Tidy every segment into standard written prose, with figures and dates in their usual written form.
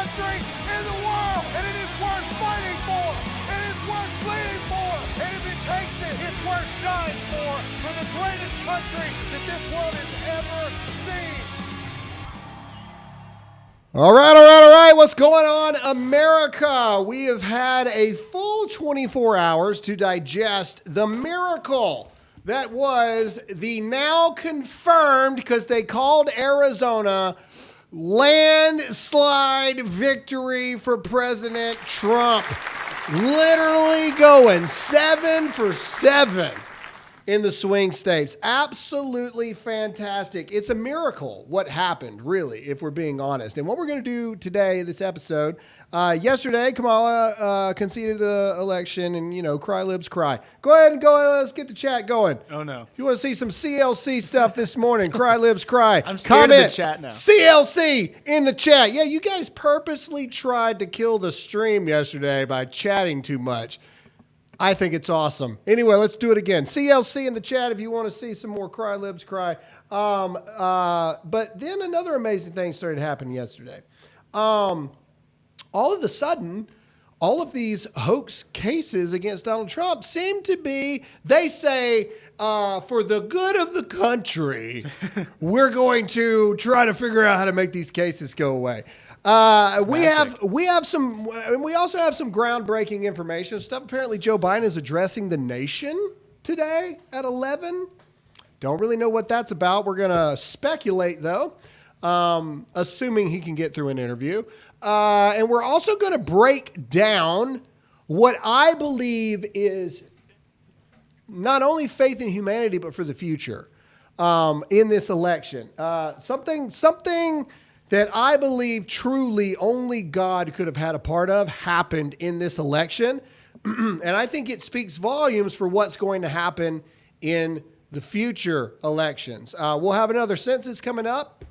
country in the world, and it is worth fighting for. It is worth bleeding for, and if it takes it, it's worth dying for the greatest country that this world has ever seen. All right. What's going on, America? We have had a full 24 hours to digest the miracle that was the now confirmed, because they called Arizona, landslide victory for President Trump. Literally going 7 for 7 in the swing states. Absolutely fantastic. It's a miracle what happened, really, if we're being honest. And what we're going to do today, this episode, yesterday, Kamala conceded the election, and, cry libs cry. Go ahead. Let's get the chat going. Oh, no. If you want to see some CLC stuff this morning, cry libs cry. I'm scared Comment of the chat now. CLC in the chat. Yeah, you guys purposely tried to kill the stream yesterday by chatting too much. I think it's awesome. Anyway, let's do it again. CLC in the chat if you want to see some more cry libs cry. But then another amazing thing started happening yesterday. All of a sudden, all of these hoax cases against Donald Trump seem to be, they say, for the good of the country, we're going to try to figure out how to make these cases go away. We have some, and we also have some groundbreaking information stuff. Apparently, Joe Biden is addressing the nation today at 11. Don't really know what that's about. We're going to speculate, though, assuming he can get through an interview. And we're also going to break down what I believe is not only faith in humanity, but for the future in this election. Something that I believe truly only God could have had a part of happened in this election. And I think it speaks volumes for what's going to happen in the future elections. We'll have another census coming up,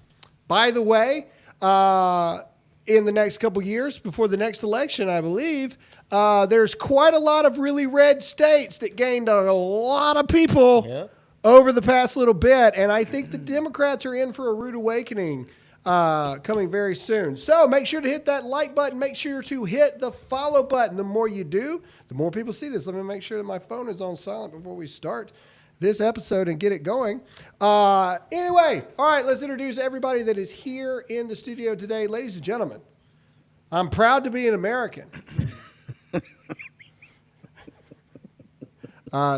by the way, in the next couple years before the next election, I believe. There's quite a lot of really red states that gained a lot of people over the past little bit. And I think the Democrats are in for a rude awakening coming very soon. So make sure to hit that like button. Make sure to hit the follow button. The more you do, the more people see this. Let me make sure that my phone is on silent before we start this episode and get it going. Anyway, all right, let's introduce everybody that is here in the studio today. Ladies and gentlemen, I'm proud to be an American.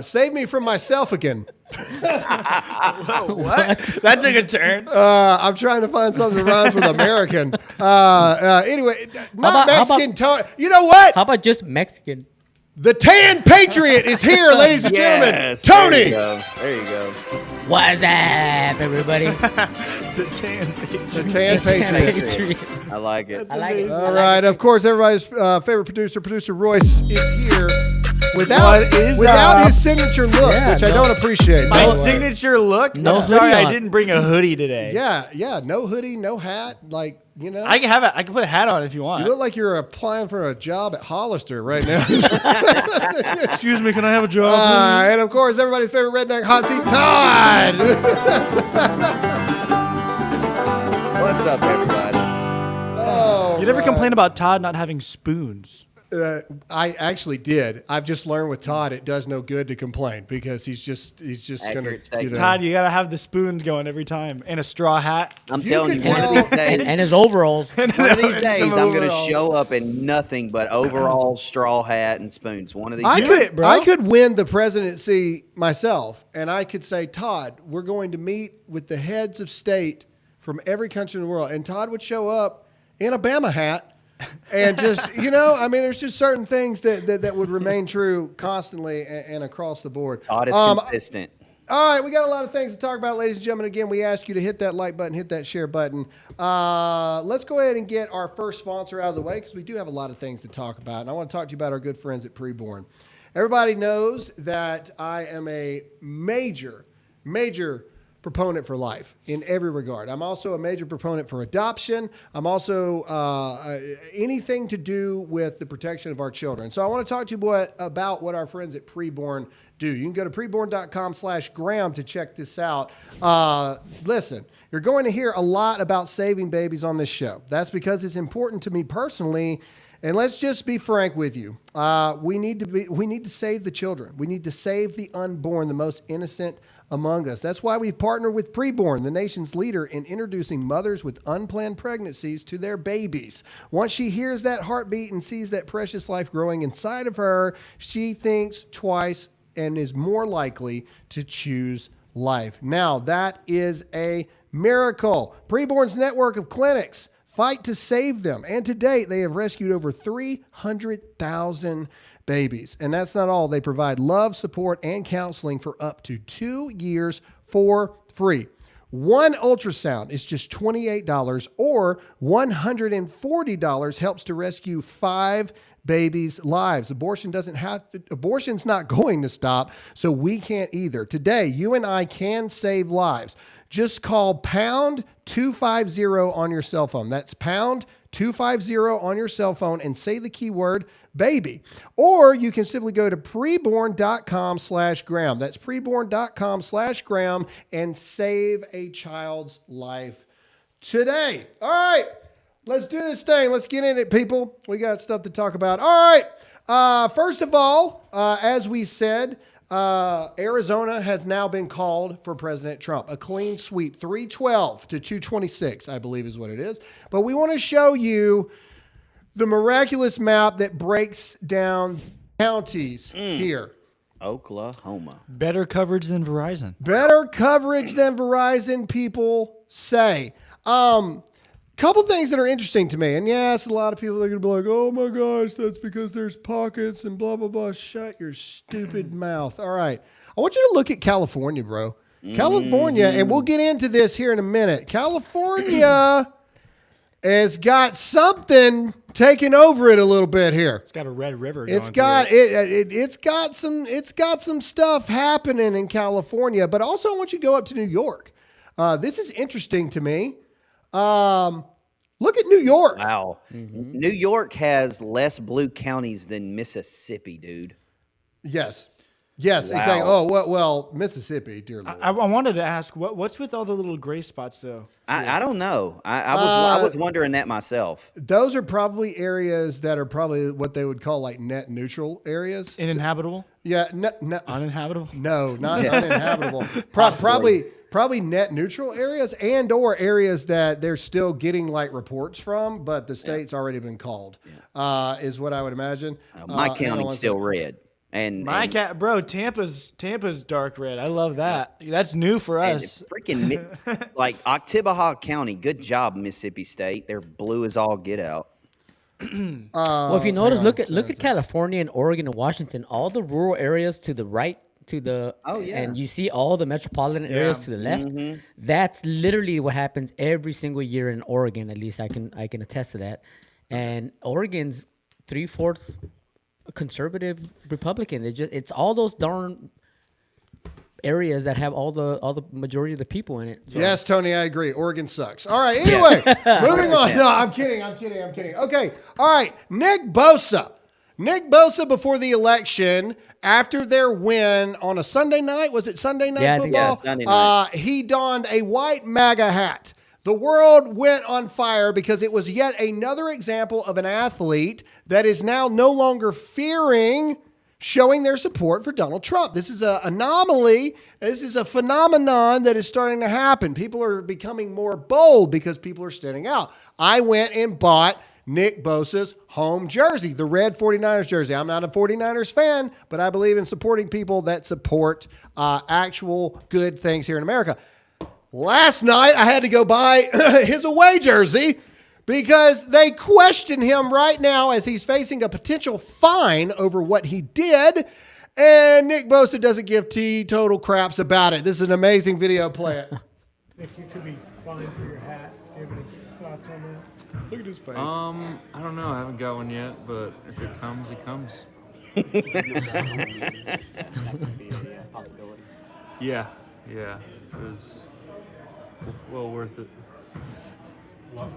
Save me from myself again. What? That took a turn. I'm trying to find something that rhymes with American. Anyway, not Mexican. You know what? How about just Mexican? The Tan Patriot is here, ladies and gentlemen. Tony. There you go. What's up, everybody? The Tan Patriot. The Tan Patriot. I like it. I like it. All right. Of course, everybody's favorite producer Royce, is here without his signature look, which I don't appreciate. My signature look? No I'm sorry, hoodie on. I didn't bring a hoodie today. Yeah. No hoodie, no hat. I can put a hat on if you want. You look like you're applying for a job at Hollister right now. Excuse me, can I have a job? And of course, everybody's favorite redneck hot seat, Todd. What's up, everybody? Oh, You never complain about Todd not having spoons. I actually did. I've just learned with Todd, it does no good to complain because he's just Accurate gonna. Todd, you gotta have the spoons going every time and a straw hat. I'm telling you, could one of tell- these days, And his overalls. one of these days, Some I'm going to overalls. show up in nothing but overalls, straw hat, and spoons. One of these I days. could, it, bro. I could win the presidency myself, and I could say, Todd, we're going to meet with the heads of state from every country in the world, and Todd would show up in a Bama hat. And just, there's just certain things that would remain true constantly and across the board. Todd is consistent. All right, we got a lot of things to talk about, ladies and gentlemen. Again, we ask you to hit that like button, hit that share button. Let's go ahead and get our first sponsor out of the way because we do have a lot of things to talk about. And I want to talk to you about our good friends at Preborn. Everybody knows that I am a major proponent for life in every regard. I'm also a major proponent for adoption. I'm also anything to do with the protection of our children. So I want to talk to you about what our friends at Preborn do. You can go to preborn.com/Graham to check this out. Listen, you're going to hear a lot about saving babies on this show. That's because it's important to me personally. And let's just be frank with you. We need to save the children. We need to save the unborn, the most innocent among us. That's why we've partnered with Preborn, the nation's leader in introducing mothers with unplanned pregnancies to their babies. Once she hears that heartbeat and sees that precious life growing inside of her, she thinks twice and is more likely to choose life. Now, that is a miracle. Preborn's network of clinics fight to save them. And to date, they have rescued over 300,000 babies. And that's not all. They provide love, support, and counseling for up to 2 years for free. One ultrasound is just $28 or $140 helps to rescue 5 babies' lives. Abortion's not going to stop, so we can't either. Today, you and I can save lives. Just call pound 250 on your cell phone. That's pound 250 on your cell phone and say the keyword baby. Or you can simply go to preborn.com/Graham. That's preborn.com/Graham and save a child's life today. All right, let's do this thing. Let's get in it, people. We got stuff to talk about. All right. First of all, as we said, Arizona has now been called for President Trump. A clean sweep, 312 to 226, I believe is what it is. But we want to show you the miraculous map that breaks down counties here. Oklahoma. Better coverage than Verizon. Better coverage than Verizon, people say. Couple things that are interesting to me. And yes, a lot of people are going to be like, oh my gosh, that's because there's pockets and blah, blah, blah. Shut your stupid mouth. All right. I want you to look at California, bro. California, and we'll get into this here in a minute. California has got something taking over it a little bit here. It's got a red river. It's got some stuff happening in California, but also I want you to go up to New York. This is interesting to me. Look at New York. Wow. New York has less blue counties than Mississippi, dude. Yes, Wow. exactly. Oh, well, Mississippi, dear Lord. I wanted to ask, what's with all the little gray spots, though? I don't know. I was wondering that myself. Those are probably areas that are probably what they would call like net neutral areas. Uninhabitable? Yeah, Uninhabitable? no, not uninhabitable. Probably net neutral areas and or areas that they're still getting like reports from, but the state's already been called, is what I would imagine. My county's still red. Tampa's dark red. I love that. That's new for us. Freaking like Oktibbeha County. Good job, Mississippi State. They're blue as all get out. Well, if you notice, look at California and Oregon and Washington. All the rural areas to the right, and you see all the metropolitan areas to the left. That's literally what happens every single year in Oregon. At least I can attest to that. And Oregon's 3/4 conservative Republican. It's all those darn areas that have all the majority of the people in it. So. Yes, Tony, I agree. Oregon sucks. All right, anyway, moving on. No, I'm kidding. Okay, all right, Nick Bosa before the election, after their win on a Sunday night, was it Sunday night football? Sunday night. He donned a white MAGA hat. The world went on fire because it was yet another example of an athlete that is now no longer fearing showing their support for Donald Trump. This is an anomaly. This is a phenomenon that is starting to happen. People are becoming more bold because people are standing out. I went and bought Nick Bosa's home jersey, the red 49ers jersey. I'm not a 49ers fan, but I believe in supporting people that support actual good things here in America. Last night, I had to go buy his away jersey because they question him right now as he's facing a potential fine over what he did. And Nick Bosa doesn't give total craps about it. This is an amazing video. Play it. Nick, you could be fined for your hat. Do you have any thoughts on that? Look at his face. I don't know. I haven't got one yet, but if it comes, it comes. Yeah. It was well worth it. Why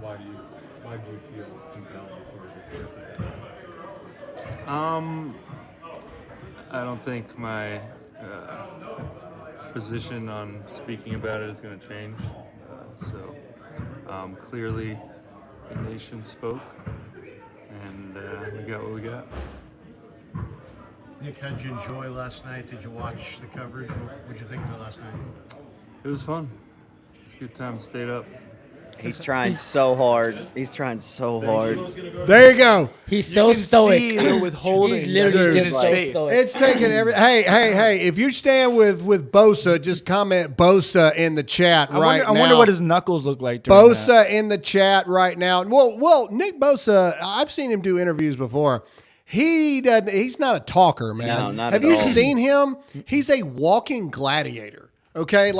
do you feel compelled to sort of express that? I don't think my position on speaking about it is going to change. Clearly, the nation spoke, and we got what we got. Nick, how'd you enjoy last night? Did you watch the coverage? What did you think of it last night? It was fun. It's a good time. Stayed up. He's trying so hard. He's trying so hard. There you go. He's so stoic. See the withholding He's literally in just his so face. stoic. It's taking every. Hey! If you stand with Bosa, just comment Bosa in the chat right now. I wonder what his knuckles look like. During Bosa that. in the chat right now. Well, Nick Bosa. I've seen him do interviews before. He doesn't. He's not a talker, man. No, not Have at you all. seen him? He's a walking gladiator. Okay,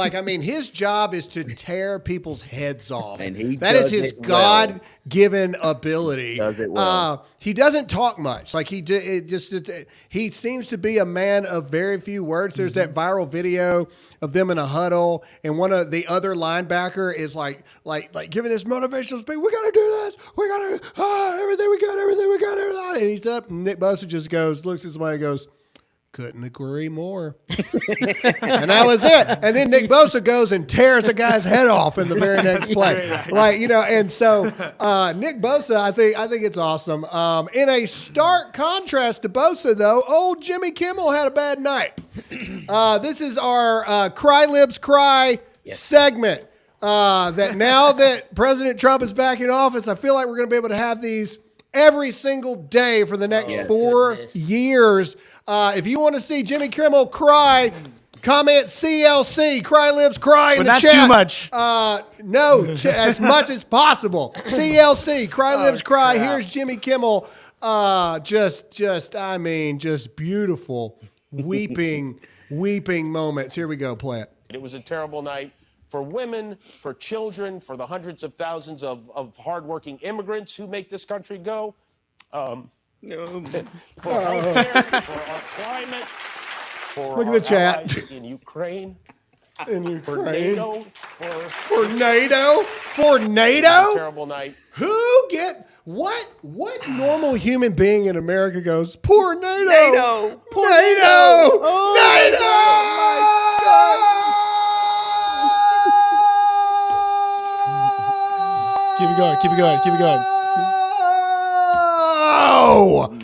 his job is to tear people's heads off. And he that is does his it well. God-given ability. Does it well. He doesn't talk much. He seems to be a man of very few words. There's that viral video of them in a huddle, and one of the other linebacker is like giving this motivational speech. We got to do this. We got to everything we got. And he's up. And Nick Bosa just looks at somebody and goes, couldn't agree more. And that was it. And then Nick Bosa goes and tears a guy's head off in the very next play. And so Nick Bosa, I think it's awesome. In a stark contrast to Bosa, though, old Jimmy Kimmel had a bad night. This is our Cry Libs Cry segment. That now that President Trump is back in office, I feel like we're going to be able to have these every single day for the next 4 years. If you want to see Jimmy Kimmel cry, comment CLC, Cry Libs Cry in the chat. Not too much. No, as much as possible. CLC, Cry Libs Cry. Here's Jimmy Kimmel. Just beautiful, weeping moments. Here we go. Play it. It was a terrible night for women, for children, for the hundreds of thousands of hardworking immigrants who make this country go. For healthcare, for our climate, for Look at our the chat. allies in Ukraine, for Ukraine. NATO, For NATO? For NATO? terrible night. What normal human being in America goes, poor NATO? NATO. Poor NATO! Keep it going. Oh!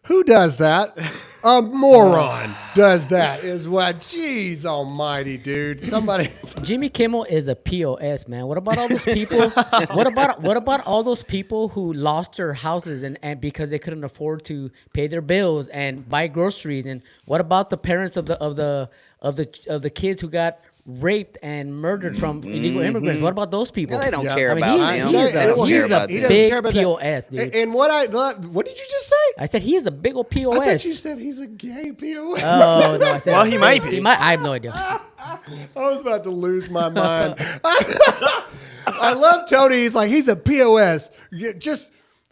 Who does that? A moron does that is what. Jeez almighty, dude. Somebody. Jimmy Kimmel is a POS, man. What about all those people? what about all those people who lost their houses and because they couldn't afford to pay their bills and buy groceries? And what about the parents of the kids who got raped and murdered from illegal immigrants? What about those people? They don't care I mean, about him. he's They don't care a about he them. doesn't big care about POS, that. dude. And what did you just say? I said he is a big old POS. I thought you said he's a gay POS. Oh no! I said Well, he might be. He might. I have no idea. I was about to lose my mind. I love Tony. He's like, he's a POS. Just,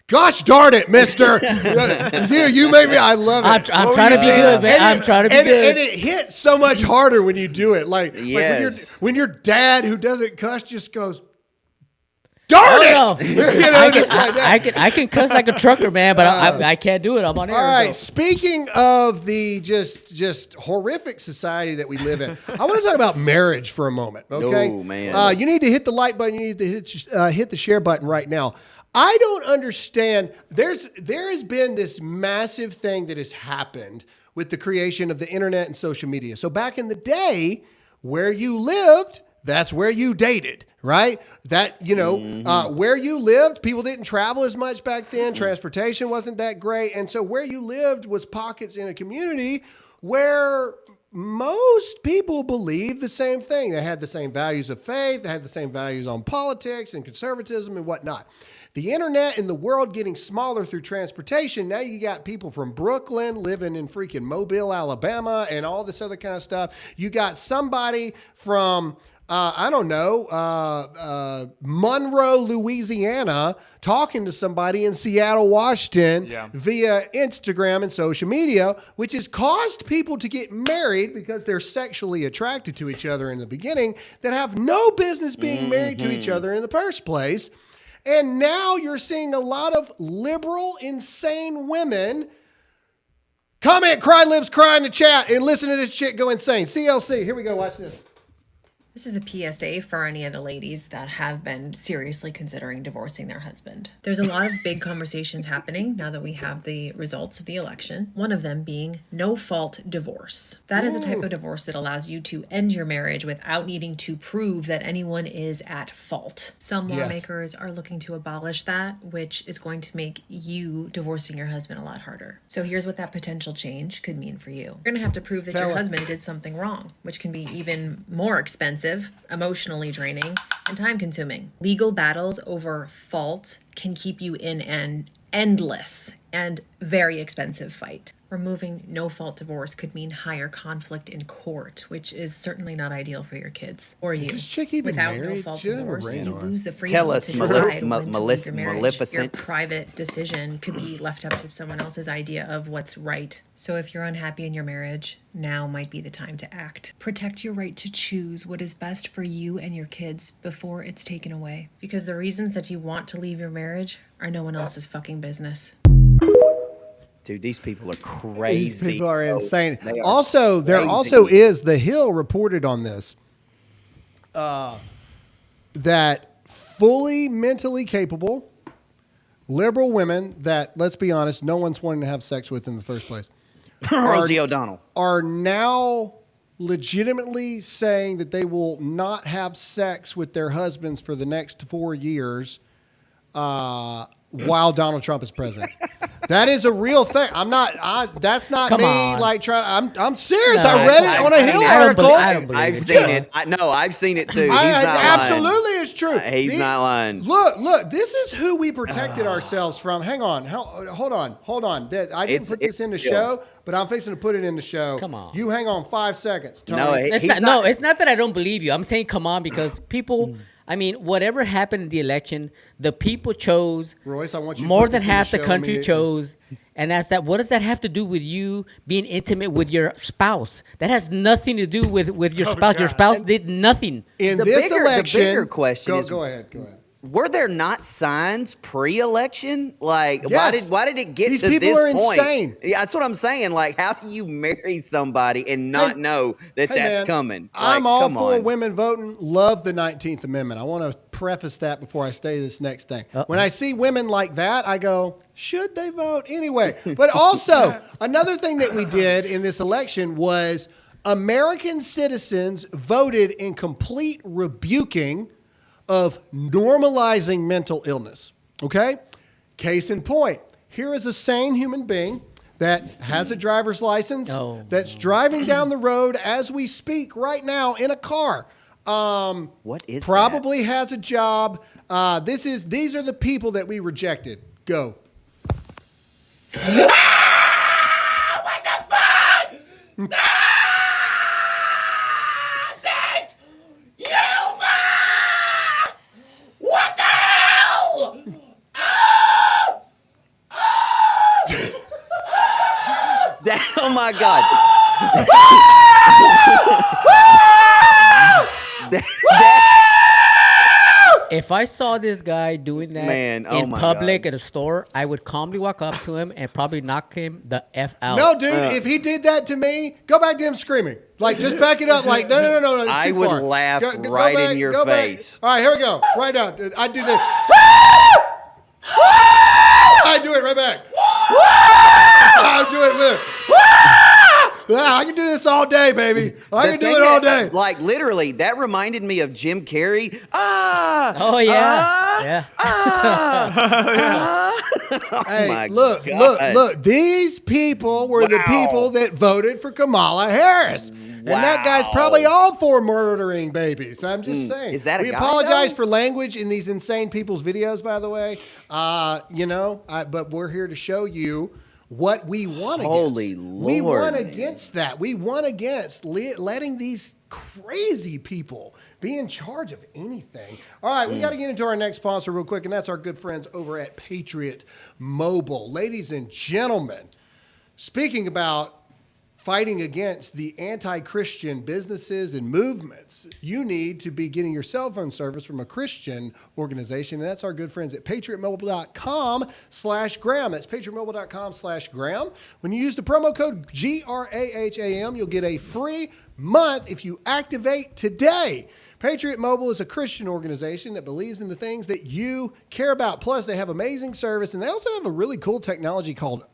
gosh darn it, mister. You made me, I love it. I'm trying to be good, man. I'm trying to be good. And it hits so much harder when you do it. Like Yes. when your dad who doesn't cuss just goes, darn it. No. Just like that. I can cuss like a trucker, man, but I can't do it. I'm on air. All right. so. Speaking of the just horrific society that we live in, I want to talk about marriage for a moment. Okay, Oh, man. you need to hit the like button. You need to hit the share button right now. I don't understand. There has been this massive thing that has happened with the creation of the internet and social media. So back in the day, where you lived, that's where you dated, right? That, where you lived, people didn't travel as much back then. Transportation wasn't that great. And so where you lived was pockets in a community where most people believed the same thing. They had the same values of faith. They had the same values on politics and conservatism and whatnot. The internet and the world getting smaller through transportation. Now you got people from Brooklyn living in freaking Mobile, Alabama, and all this other kind of stuff. You got somebody from I don't know, Monroe, Louisiana, talking to somebody in Seattle, Washington via Instagram and social media, which has caused people to get married because they're sexually attracted to each other in the beginning that have no business being married to each other in the first place. And now you're seeing a lot of liberal, insane women comment, cry, lives, cry in the chat, and listen to this shit go insane. CLC, here we go. Watch this. This is a PSA for any of the ladies that have been seriously considering divorcing their husband. There's a lot of big conversations happening now that we have the results of the election, one of them being no-fault divorce. That is a type of divorce that allows you to end your marriage without needing to prove that anyone is at fault. Some lawmakers are looking to abolish that, which is going to make you divorcing your husband a lot harder. So here's what that potential change could mean for you. You're going to have to prove that your husband did something wrong, which can be even more expensive, emotionally draining, and time-consuming. Legal battles over fault can keep you in an endless and very expensive fight. Removing no-fault divorce could mean higher conflict in court, which is certainly not ideal for your kids or you. Without no-fault divorce, you lose the freedom to decide when to leave your marriage. Your private decision could be left up to someone else's idea of what's right. So if you're unhappy in your marriage, now might be the time to act. Protect your right to choose what is best for you and your kids before it's taken away. Because the reasons that you want to leave your marriage are no one else's fucking business. Dude, these people are crazy. These people are insane. They are also, there crazy. also is, The Hill reported on this, that fully mentally capable liberal women that, let's be honest, no one's wanting to have sex with in the first place, Rosie O'Donnell, are now legitimately saying that they will not have sex with their husbands for the next 4 years while Donald Trump is president. That is a real thing. That's not Come me on. like trying. I'm serious. No, I read it on a Hill article. I've seen it. I've seen it too. He's not absolutely lying. is true. He's not lying. Look. This is who we protected ourselves from. Hang on. Hold on. I didn't put this in the show, but I'm fixing to put it in the show. Come on. You hang on 5 seconds. Tony. No, it's not that I don't believe you. I'm saying come on because people. I mean, whatever happened in the election, the people chose. Royce, I want you to more put than this in half the the show country immediately. chose, and that's that. What does that have to do with you being intimate with your spouse? That has nothing to do with your spouse. Your spouse did nothing. In The this bigger- election, the bigger question is- go ahead. Were there not signs pre-election? Like, Yes. why did it get These to people this are point? insane. Yeah, that's what I'm saying. Like, how do you marry somebody and not know that Hey, that's man, coming? I'm Like, all come for on. women voting. Love the 19th Amendment. I want to preface that before I say this next thing. When I see women like that, I go, should they vote anyway? But also, another thing that we did in this election was American citizens voted in complete rebuking of normalizing mental illness. Okay? Case in point, here is a sane human being that has a driver's license that's driving down the road as we speak right now in a car. What is probably has a job. These are the people that we rejected. Go. What the fuck? What the hell? Oh my God. If I saw this guy doing that Man, oh in my public God. at a store, I would calmly walk up to him and probably knock him the F out. No, dude, if he did that to me, go back to him screaming. Like, just back it up. Like, no. I too would far. laugh Go right back, in your go back. face. All right, here we go. Right now. I do this. I do it right back. I do it with him. I can do this all day, baby. I can do it all day. Like, literally, that reminded me of Jim Carrey. Oh, yeah. Hey, my look. These people were the people that voted for Kamala Harris. And that guy's probably all for murdering babies. I'm just saying. Is that a we guy, apologize though? for language in these insane people's videos, by the way. But we're here to show you what we won Holy against. We Lord, won man. against that. We won against letting these crazy people be in charge of anything. All right, we got to get into our next sponsor real quick, and that's our good friends over at Patriot Mobile. Ladies and gentlemen, speaking about fighting against the anti-Christian businesses and movements, you need to be getting your cell phone service from a Christian organization, and that's our good friends at patriotmobile.com/Graham. That's patriotmobile.com/Graham. When you use the promo code GRAHAM, you'll get a free month if you activate today. Patriot Mobile is a Christian organization that believes in the things that you care about. Plus, they have amazing service, and they also have a really cool technology called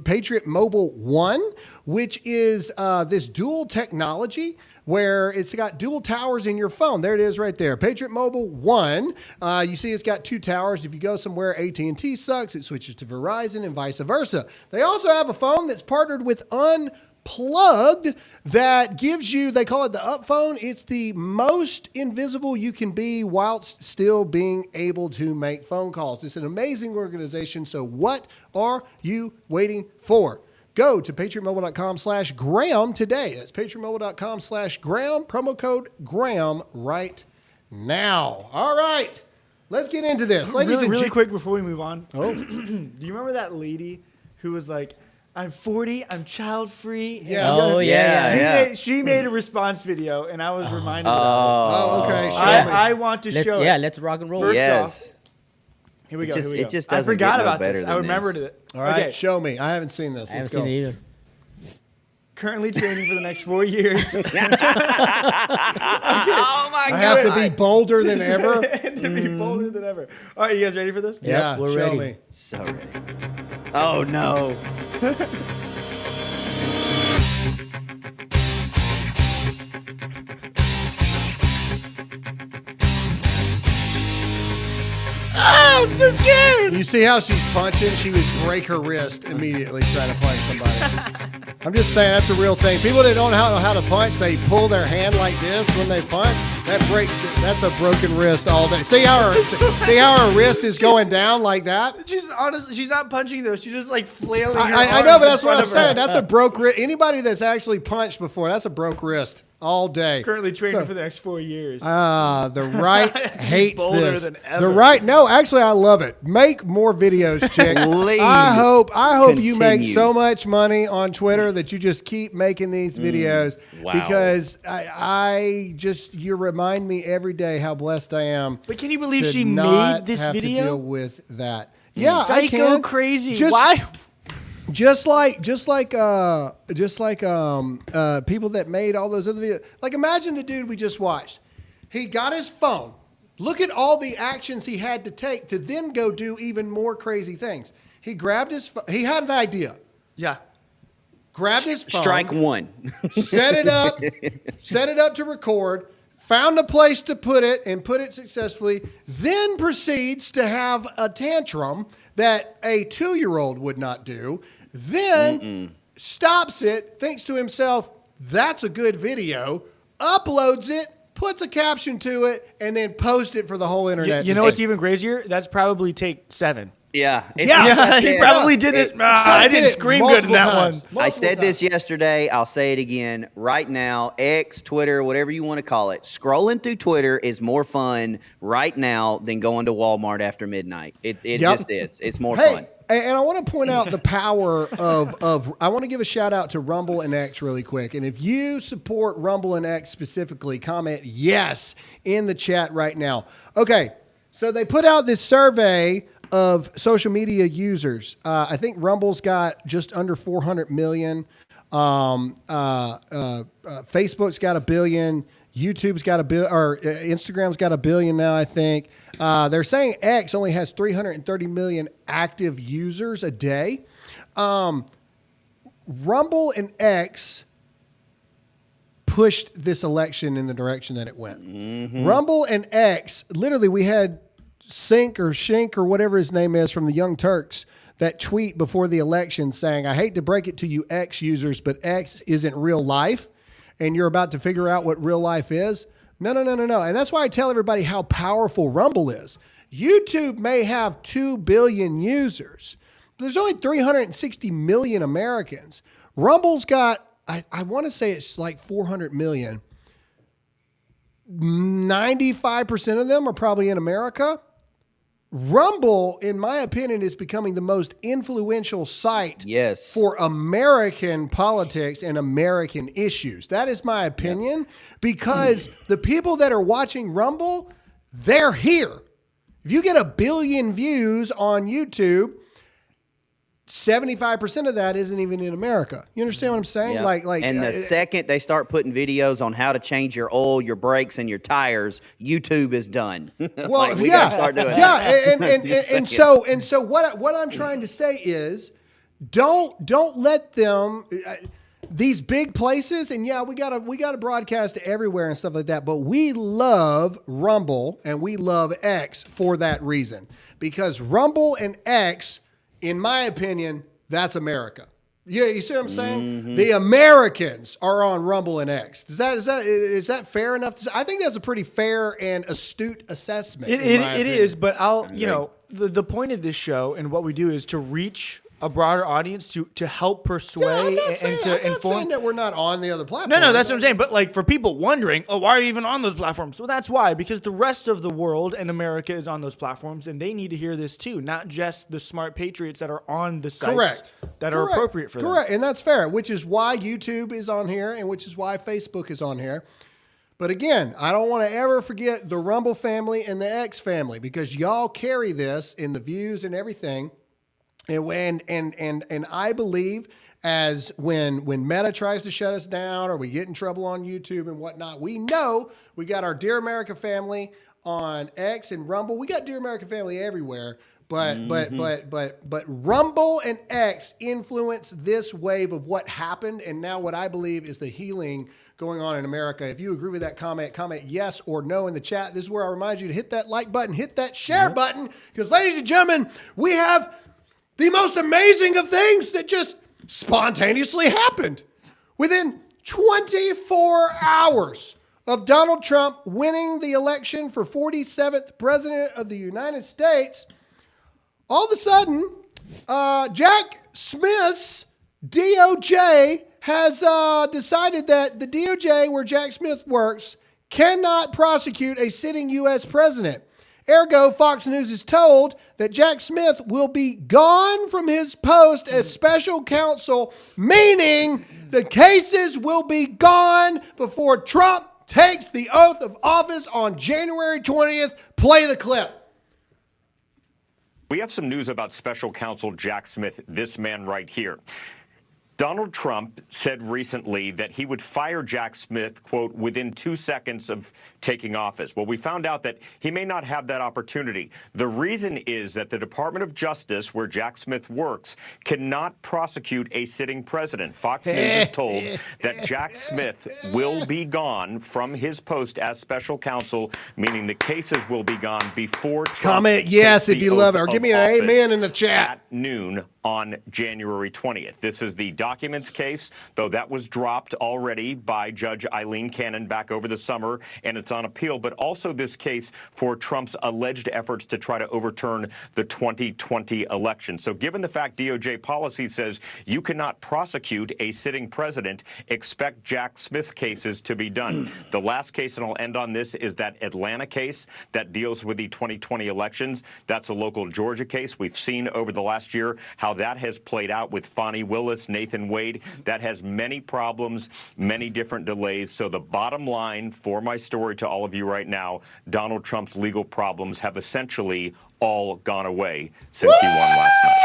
Patriot Mobile One, which is this dual technology where it's got dual towers in your phone. There it is right there. Patriot Mobile One. You see it's got 2 towers. If you go somewhere AT&T sucks, it switches to Verizon and vice versa. They also have a phone that's partnered with Unplugged that gives you, they call it the Up phone. It's the most invisible you can be whilst still being able to make phone calls. It's an amazing organization. So what are you waiting for? Go to patriotmobile.com/Graham today. That's patriotmobile.com/Graham. Promo code Graham right now. All right. Let's get into this. Ladies Really quick before we move on. Oh. Do you remember that lady who was like, I'm 40, I'm child free? Yeah. Oh, yeah. She made a response video, and I was reminded of Oh, okay. that. Show me. I want to show it. Yeah, let's rock and roll. First Yes. Here we go. It just I doesn't forgot get no about better this. than I remembered this. it. All right. Okay. Show me. I haven't seen this. I haven't Let's seen go. it either. Currently training for the next 4 years. Oh my I God. have to be bolder than ever. To be bolder than ever. All right, you guys ready for this? Yeah, we're show ready. me. So ready. Oh no. Oh, I'm so scared. You see how she's punching? She would break her wrist immediately trying to punch somebody. I'm just saying that's a real thing. People that don't know how to punch, they pull their hand like this when they punch. That's a broken wrist all day. See how her wrist is going down like that? She's honestly, she's not punching though. She's just like flailing. her I know, arms but in that's what front I'm of her. saying. That's a broke wrist. Anybody that's actually punched before, that's a broke wrist all day. Currently training So- for the next 4 years. The right hates bolder this. than ever. The right, no, actually, I love it. Make more videos, chick. Please I hope you make continue. so much money on Twitter that you just keep making these videos. wow. Because I just, you remind me every day how blessed I am. But can you believe to she not made this have to video? deal with that. Yeah, I Psycho can. crazy. Just- Why? Just like people that made all those other videos. Like imagine the dude we just watched. He got his phone. Look at all the actions he had to take to then go do even more crazy things. He grabbed his phone. He had an idea. Yeah. Grabbed his phone. Strike one. Set it up to record. Found a place to put it and put it successfully. Then proceeds to have a tantrum that a 2-year-old would not do. Then stops it, thinks to himself, that's a good video, uploads it, puts a caption to it, and then posts it for the whole internet. You to know see. what's even crazier? That's probably take 7. Yeah. He probably did this. I did didn't it scream good in multiple that times. one. I said this yesterday. I'll say it again right now. X, Twitter, whatever you want to call it. Scrolling through Twitter is more fun right now than going to Walmart after midnight. It just is. It's more fun. And I want to point out the power of I want to give a shout out to Rumble and X really quick. And if you support Rumble and X specifically, comment yes in the chat right now. Okay, so they put out this survey of social media users. I think Rumble's got just under 400 million. Facebook's got 1 billion. YouTube's got 1 billion, or Instagram's got 1 billion now, I think. They're saying X only has 330 million active users a day. Rumble and X pushed this election in the direction that it went. Rumble and X, literally, we had Sink or Shink or whatever his name is from the Young Turks that tweet before the election saying, I hate to break it to you X users, but X isn't real life, and you're about to figure out what real life is. No. And that's why I tell everybody how powerful Rumble is. YouTube may have 2 billion users. There's only 360 million Americans. Rumble's got, I want to say it's like 400 million. 95% of them are probably in America. Rumble, in my opinion, is becoming the most influential site for American politics and American issues. That is my opinion, because the people that are watching Rumble, they're here. If you get 1 billion views on YouTube, 75% of that isn't even in America. You understand what I'm saying? Yeah. Like, and the second they start putting videos on how to change your oil, your brakes, and your tires, YouTube is done. Well, we gotta start doing that. And so what I'm trying to say is, don't let them. These big places, and we gotta broadcast everywhere and stuff like that. But we love Rumble and we love X for that reason, because Rumble and X, in my opinion, that's America. Yeah, you see what I'm saying? Mm-hmm. The Americans are on Rumble and X. Is that fair enough to say? I think that's a pretty fair and astute assessment. It is, but the point of this show and what we do is to reach a broader audience, to help persuade and to inform. I'm not saying that we're not on the other platforms. No, that's what I'm saying. But like, for people wondering, why are you even on those platforms? Well, that's why, because the rest of the world and America is on those platforms, and they need to hear this too, not just the smart patriots that are on the sites that are appropriate for them. Correct, and that's fair, which is why YouTube is on here and which is why Facebook is on here. But again, I don't want to ever forget the Rumble family and the X family, because y'all carry this in the views and everything. And I believe, as when Meta tries to shut us down or we get in trouble on YouTube and whatnot, we know we got our Dear America family on X and Rumble. We got Dear America family everywhere, but Rumble and X influence this wave of what happened, and now what I believe is the healing going on in America. If you agree with that comment yes or no in the chat. This is where I remind you to hit that like button, hit that share button, because ladies and gentlemen, we have the most amazing of things that just spontaneously happened. Within 24 hours of Donald Trump winning the election for 47th president of the United States, all of a sudden, Jack Smith's DOJ has decided that the DOJ, where Jack Smith works, cannot prosecute a sitting U.S. president. Ergo, Fox News is told that Jack Smith will be gone from his post as special counsel, meaning the cases will be gone before Trump takes the oath of office on January 20th. Play the clip. We have some news about special counsel Jack Smith, this man right here. Donald Trump said recently that he would fire Jack Smith, quote, within 2 seconds of taking office. Well, we found out that he may not have that opportunity. The reason is that the Department of Justice, where Jack Smith works, cannot prosecute a sitting president. Fox News is told that Jack Smith will be gone from his post as special counsel, meaning the cases will be gone before Trump comment yes if you love it, or give me an amen in the chat. At noon on January 20th. This is the documents case, though that was dropped already by Judge Eileen Cannon back over the summer, and it's on appeal, but also this case for Trump's alleged efforts to try to overturn the 2020 election. So given the fact DOJ policy says you cannot prosecute a sitting president, expect Jack Smith cases to be done. The last case, and I'll end on this, is that Atlanta case that deals with the 2020 elections. That's a local Georgia case. We've seen over the last year how that has played out with Fonnie Willis, Nathan Wade. That has many problems, many different delays. So the bottom line for my story to all of you right now, Donald Trump's legal problems have essentially all gone away since he won last night.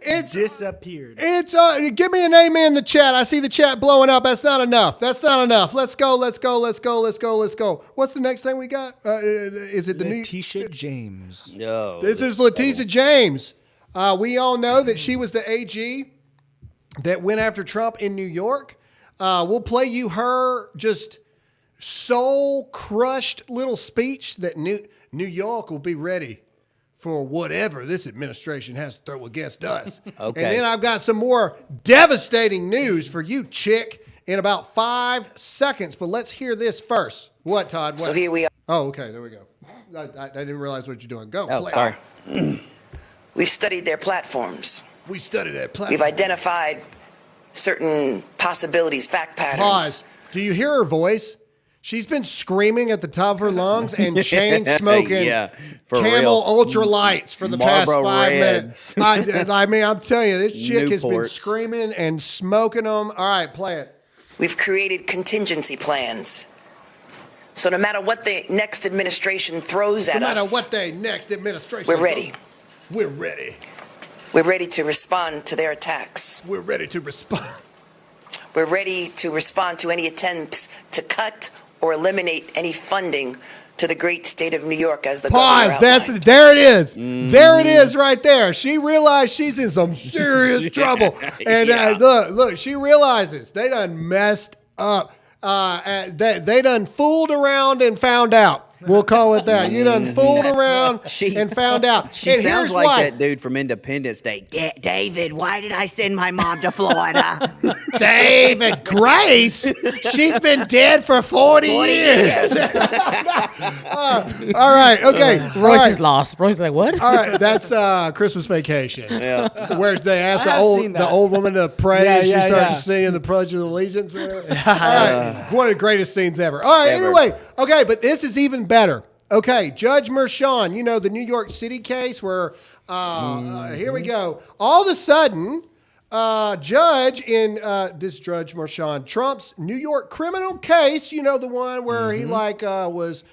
It's disappeared. It's give me an amen in the chat. I see the chat blowing up. That's not enough. Let's go. What's the next thing we got? Is it the Letitia James? No. This is Letitia James. We all know that she was the AG that went after Trump in New York. We'll play you her just soul-crushed little speech that New York will be ready for whatever this administration has to throw against us. Okay. And then I've got some more devastating news for you, chick, in about 5 seconds. But let's hear this first. What, Todd? What? So here we are. Oh, okay. There we go. I didn't realize what you're doing. Go. Oh, play. sorry. We've studied their platforms. We studied that platform. We've identified certain possibilities, fact patterns. Pause. Do you hear her voice? She's been screaming at the top of her lungs and chain smoking for Camel real. Ultralights for the Marlboro past 5 Reds. minutes. I mean, I'm telling you, this chick has been Newports. screaming and smoking them. All right, play it. We've created contingency plans. So no matter what the next administration throws at us, No matter what the next administration we're ready. We're ready. We're ready to respond to their attacks. We're ready to respond. We're ready to respond to any attempts to cut or eliminate any funding to the great state of New York as the Pause. governor outlined. There it is. There it is right there. She realized she's in some serious trouble. And look, she realizes they done messed up. They done fooled around and found out. We'll call it that. You done fooled around and found out. She And sounds here's like why. that dude from Independence Day. David, why did I send my mom to Florida? David Grace? She's been dead for 40 years. All right. Okay. Royce is lost. Royce is like, what? All right. That's Christmas Vacation. Yeah. Where they ask I have seen the that. old woman to pray and she Yeah, starts yeah. singing the Pledge of Allegiance. Or whatever. All right. One of the greatest scenes ever. All right. Ever. Anyway. Okay. But this is even better. Okay. Judge Mershon, you know, the New York City case where, here we go. All of a sudden, Judge Mershon, Trump's New York criminal case, you know, the one where he was,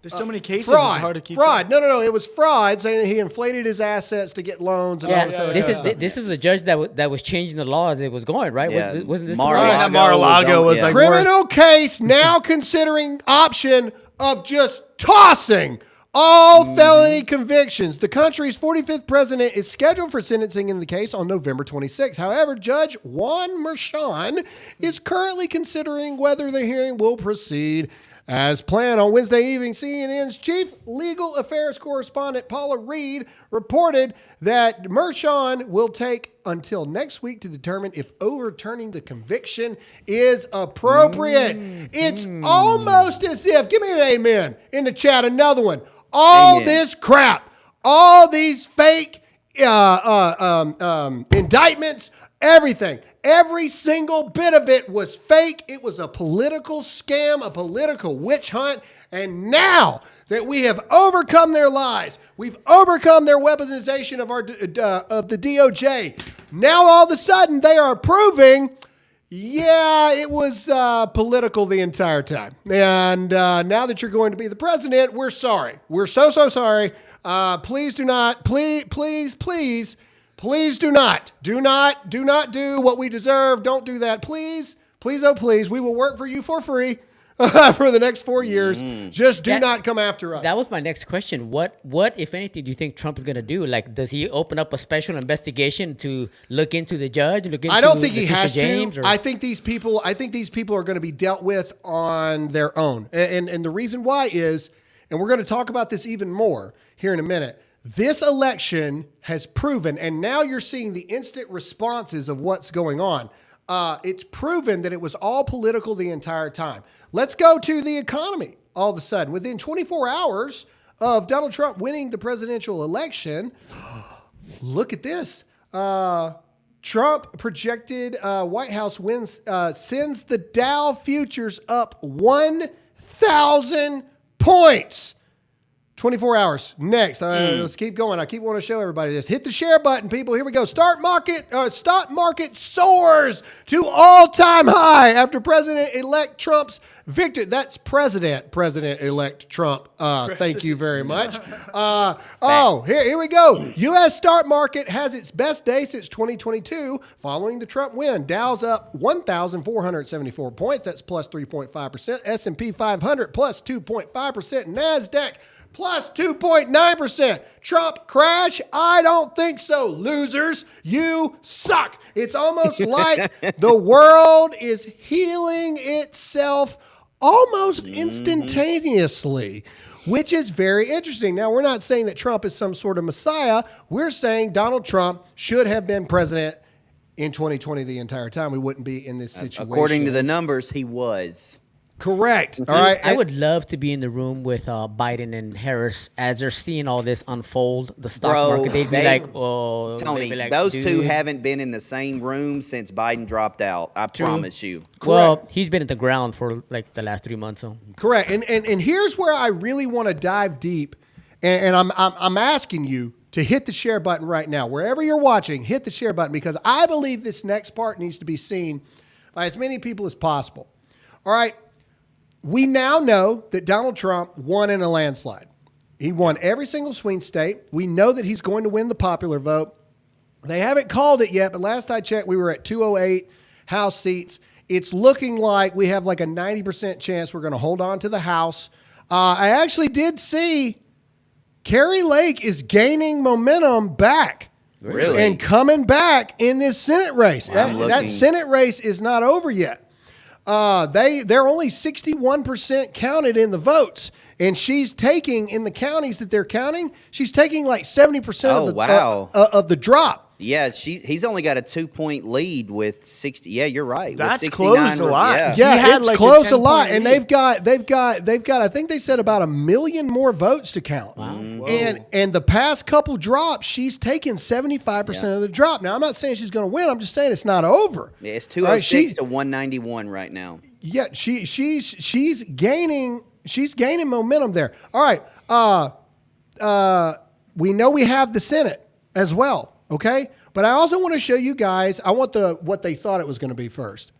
There's so many cases. fraud. It's hard to keep Fraud. track. No. It was fraud, saying that he inflated his assets to get loans. And all Yeah, this this is the judge that was changing the law as it was going, right? Yeah. Wasn't this Mar-a-Lago the Mar-a-Lago was like criminal case now considering option of just tossing all felony convictions. The country's 45th president is scheduled for sentencing in the case on November 26. However, Judge Juan Mershon is currently considering whether the hearing will proceed as planned. On Wednesday evening, CNN's chief legal affairs correspondent Paula Reed reported that Mershon will take until next week to determine if overturning the conviction is appropriate. It's almost as if, give me an amen in the chat, another one. All Amen. this crap, all these fake indictments, everything. Every single bit of it was fake. It was a political scam, a political witch hunt. And now that we have overcome their lies, we've overcome their weaponization of the DOJ. Now all of a sudden they are proving, it was political the entire time. And now that you're going to be the president, we're sorry. We're so sorry. Please do not, please do not do what we deserve. Don't do that. Please, oh please. We will work for you for free for the next 4 years. Just do not come after us. That was my next question. What, if anything, do you think Trump is going to do? Like, does he open up a special investigation to look into the judge? I don't think he has James, to. or? I think these people are going to be dealt with on their own. And the reason why is, and we're going to talk about this even more here in a minute, this election has proven, and now you're seeing the instant responses of what's going on. It's proven that it was all political the entire time. Let's go to the economy. All of a sudden, within 24 hours of Donald Trump winning the presidential election, look at this. Trump projected White House wins, sends the Dow futures up 1,000 points. 24 hours. Next, let's keep going. I keep wanting to show everybody this. Hit the share button, people. Here we go. Stock market soars to all-time high after President-elect Trump's victory. That's President-elect Trump. Thank you very much. Here we go. U.S. stock market has its best day since 2022 following the Trump win. Dow's up 1,474 points. That's plus 3.5%. S&P 500 plus 2.5%. NASDAQ plus 2.9%. Trump crash? I don't think so, losers. You suck. It's almost like the world is healing itself almost instantaneously, which is very interesting. Now, we're not saying that Trump is some sort of messiah. We're saying Donald Trump should have been president in 2020 the entire time. We wouldn't be in this situation. According to the numbers, he was. Correct. All right. I would love to be in the room with Biden and Harris as they're seeing all this unfold. The stock market, they'd be like, "Oh, Tony, like, those two dude." haven't been in the same room since Biden dropped out. I promise you. Well, he's been at the ground for like the last 3 months. So correct. And here's where I really want to dive deep, and I'm asking you to hit the share button right now. Wherever you're watching, hit the share button because I believe this next part needs to be seen by as many people as possible. All right. We now know that Donald Trump won in a landslide. He won every single swing state. We know that he's going to win the popular vote. They haven't called it yet, but last I checked, we were at 208 House seats. It's looking like we have like a 90% chance we're going to hold on to the House. I actually did see Kari Lake is gaining momentum back. Really? And coming back in this Senate race. Wow. That Senate race is not over yet. They're only 61% counted in the votes, and she's taking in the counties that they're counting. She's taking like 70% of the drop. Yeah, he's only got a 2-point lead with 60. Yeah, you're right. That's with close a lot. Yeah, it's like close a lot, and lead. they've got. I think they said about 1 million more votes to count. Wow. And the past couple drops, she's taken 75% of the drop. Now, I'm not saying she's going to win. I'm just saying it's not over. Yeah, it's 206 to 191 right now. Yeah, she's gaining momentum there. All right. We know we have the Senate as well. Okay, but I also want to show you guys. I want what they thought it was going to be first,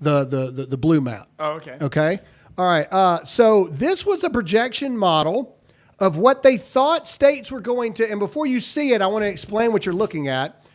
the blue map. Oh, okay. Okay. All right. So this was a projection model of what they thought states were going to. And before you see it, I want to explain what you're looking at.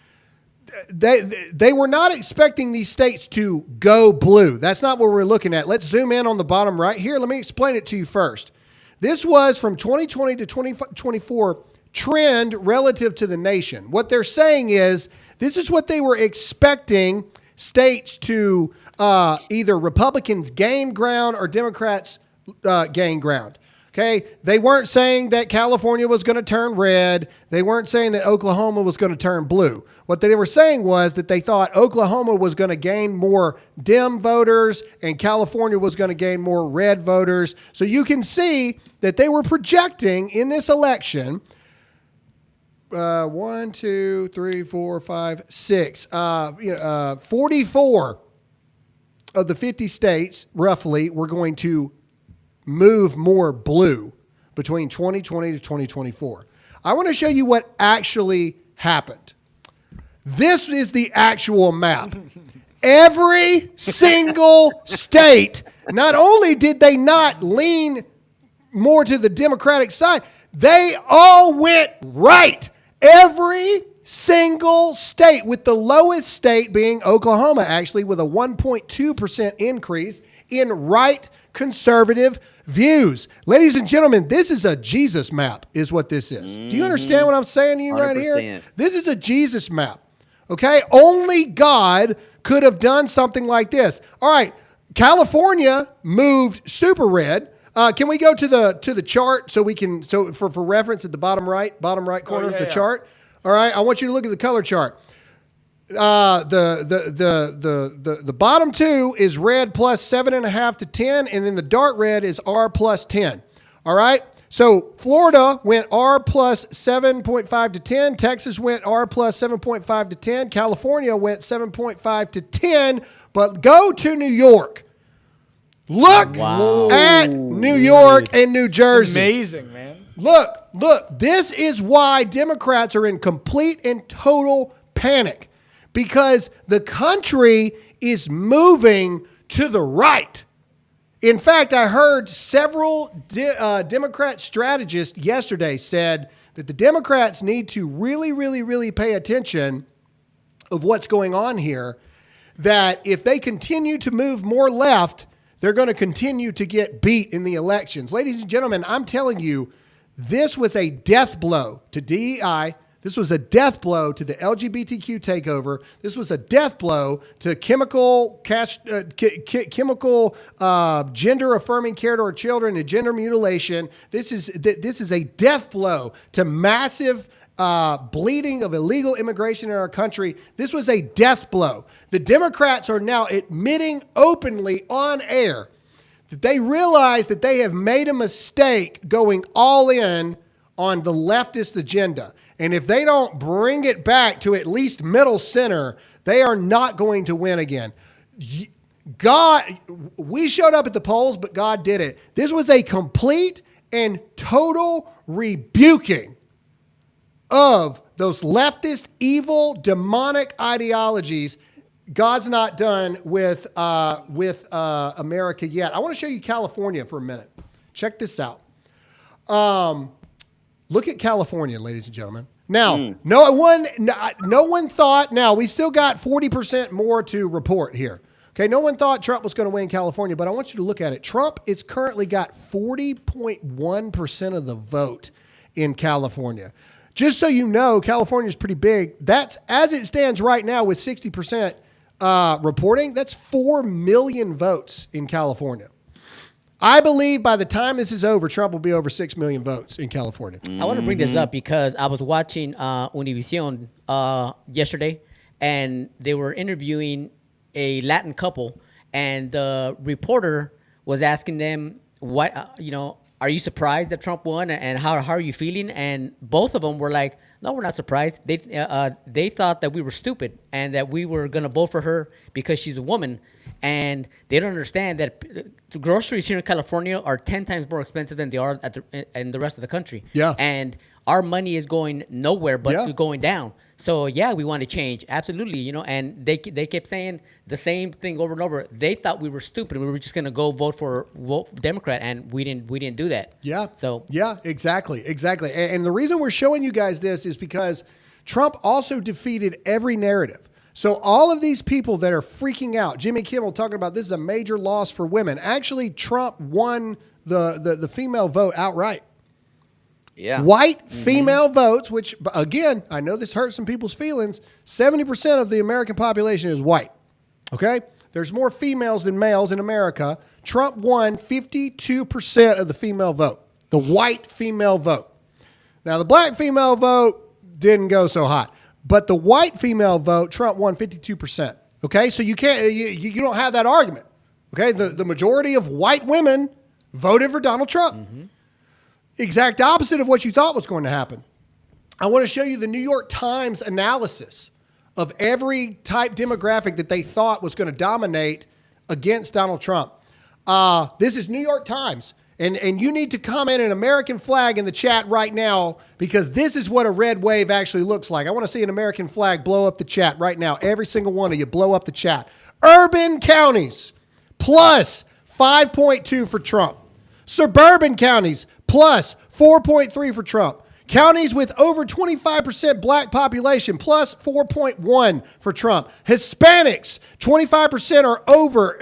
They were not expecting these states to go blue. That's not what we're looking at. Let's zoom in on the bottom right here. Let me explain it to you first. This was from 2020 to 2024 trend relative to the nation. What they're saying is this is what they were expecting states to either Republicans gain ground or Democrats gain ground. Okay, they weren't saying that California was going to turn red. They weren't saying that Oklahoma was going to turn blue. What they were saying was that they thought Oklahoma was going to gain more Dem voters and California was going to gain more red voters. So you can see that they were projecting in this election 1, 2, 3, 4, 5, 6. 44 of the 50 states, roughly, were going to move more blue between 2020 to 2024. I want to show you what actually happened. This is the actual map. Every single state, not only did they not lean more to the Democratic side, they all went right. Every single state, with the lowest state being Oklahoma, actually, with a 1.2% increase in right conservative views. Ladies and gentlemen, this is a Jesus map, is what this is. Do you understand what I'm saying to you right here? 100%. This is a Jesus map. Okay? Only God could have done something like this. All right. California moved super red. Can we go to the chart so we can for reference at the bottom right corner of the chart? All right, I want you to look at the color chart. The bottom two is red plus 7.5 to 10, and then the dark red is R plus 10. All right. So Florida went R plus 7.5 to 10. Texas went R plus 7.5 to 10. California went 7.5 to 10. But go to New York. Look at New York and New Jersey. Amazing, man. Look. This is why Democrats are in complete and total panic, because the country is moving to the right. In fact, I heard several Democrat strategists yesterday said that the Democrats need to really, really, really pay attention of what's going on here, that if they continue to move more left, they're going to continue to get beat in the elections. Ladies and gentlemen, I'm telling you, this was a death blow to DEI. This was a death blow to the LGBTQ takeover. This was a death blow to chemical gender affirming care to our children and gender mutilation. This is a death blow to massive bleeding of illegal immigration in our country. This was a death blow. The Democrats are now admitting openly on air that they realize that they have made a mistake going all in on the leftist agenda. And if they don't bring it back to at least middle center, they are not going to win again. God, we showed up at the polls, but God did it. This was a complete and total rebuking of those leftist, evil, demonic ideologies. God's not done with America yet. I want to show you California for a minute. Check this out. Look at California, ladies and gentlemen. Now, no one thought. Now we still got 40% more to report here. Okay, no one thought Trump was going to win California, but I want you to look at it. Trump is currently got 40.1% of the vote in California. Just so you know, California is pretty big. That's, as it stands right now with 60% reporting, that's 4 million votes in California. I believe by the time this is over, Trump will be over 6 million votes in California. I want to bring this up because I was watching Univision yesterday, and they were interviewing a Latin couple, and the reporter was asking them, "What are you surprised that Trump won, and how are you feeling?" And both of them were like, "No, we're not surprised. They thought that we were stupid and that we were gonna vote for her because she's a woman, and they don't understand that groceries here in California are 10 times more expensive than they are in the rest of the country. Yeah, and our money is going nowhere but going down. So yeah, we want to change, absolutely, And they kept saying the same thing over and over. They thought we were stupid. We were just gonna go vote Democrat, and we didn't do that. Yeah. So yeah, exactly. And the reason we're showing you guys this is because Trump also defeated every narrative. So all of these people that are freaking out, Jimmy Kimmel talking about this is a major loss for women. Actually, Trump won the female vote outright. Yeah. White female votes, which, again, I know this hurts some people's feelings. 70% of the American population is white. Okay? There's more females than males in America. Trump won 52% of the female vote, the white female vote. Now, the black female vote didn't go so hot, but the white female vote, Trump won 52%. Okay? So you can't, you don't have that argument. Okay? The majority of white women voted for Donald Trump. Mm-hmm. Exact opposite of what you thought was going to happen. I want to show you the New York Times analysis of every type demographic that they thought was going to dominate against Donald Trump. This is New York Times. And you need to comment an American flag in the chat right now, because this is what a red wave actually looks like. I want to see an American flag blow up the chat right now. Every single one of you, blow up the chat. Urban counties, plus 5.2 for Trump. Suburban counties, plus 4.3 for Trump. Counties with over 25% black population, plus 4.1 for Trump. Hispanics, 25% or over,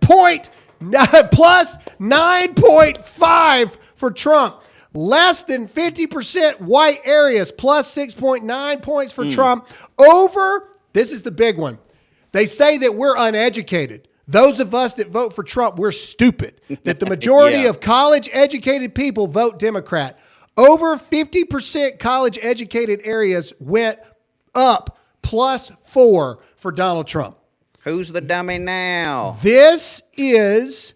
plus 9.5 for Trump. Less than 50% white areas, plus 6.9 points for Trump. Over, this is the big one. They say that we're uneducated. Those of us that vote for Trump, we're stupid. That the majority of college-educated people vote Democrat. Over 50% college-educated areas went up, plus 4 for Donald Trump. Who's the dummy now? This is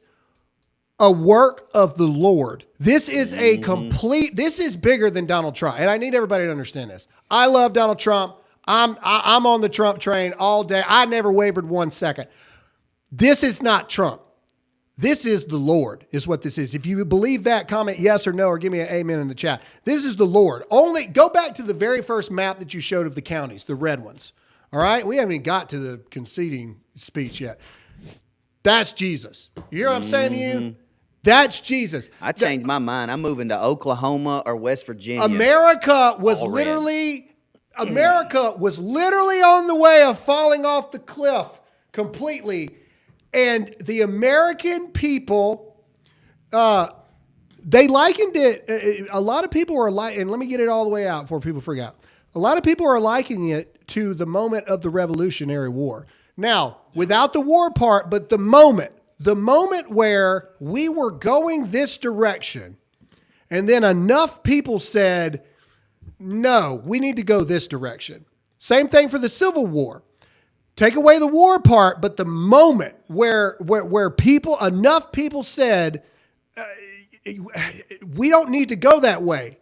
a work of the Lord. This is a complete, this is bigger than Donald Trump. And I need everybody to understand this. I love Donald Trump. I'm on the Trump train all day. I never wavered 1 second. This is not Trump. This is the Lord, is what this is. If you believe that, comment yes or no, or give me an amen in the chat. This is the Lord. Only go back to the very first map that you showed of the counties, the red ones. All right? We haven't even got to the conceding speech yet. That's Jesus. You hear what I'm saying to you? That's Jesus. I changed my mind. I'm moving to Oklahoma or West Virginia. America was literally on the way of falling off the cliff completely. And the American people, they likened it. A lot of people are like, and let me get it all the way out before people forget. A lot of people are likening it to the moment of the Revolutionary War. Now, without the war part, but the moment where we were going this direction, and then enough people said, no, we need to go this direction. Same thing for the Civil War. Take away the war part, but the moment where enough people said, we don't need to go that way.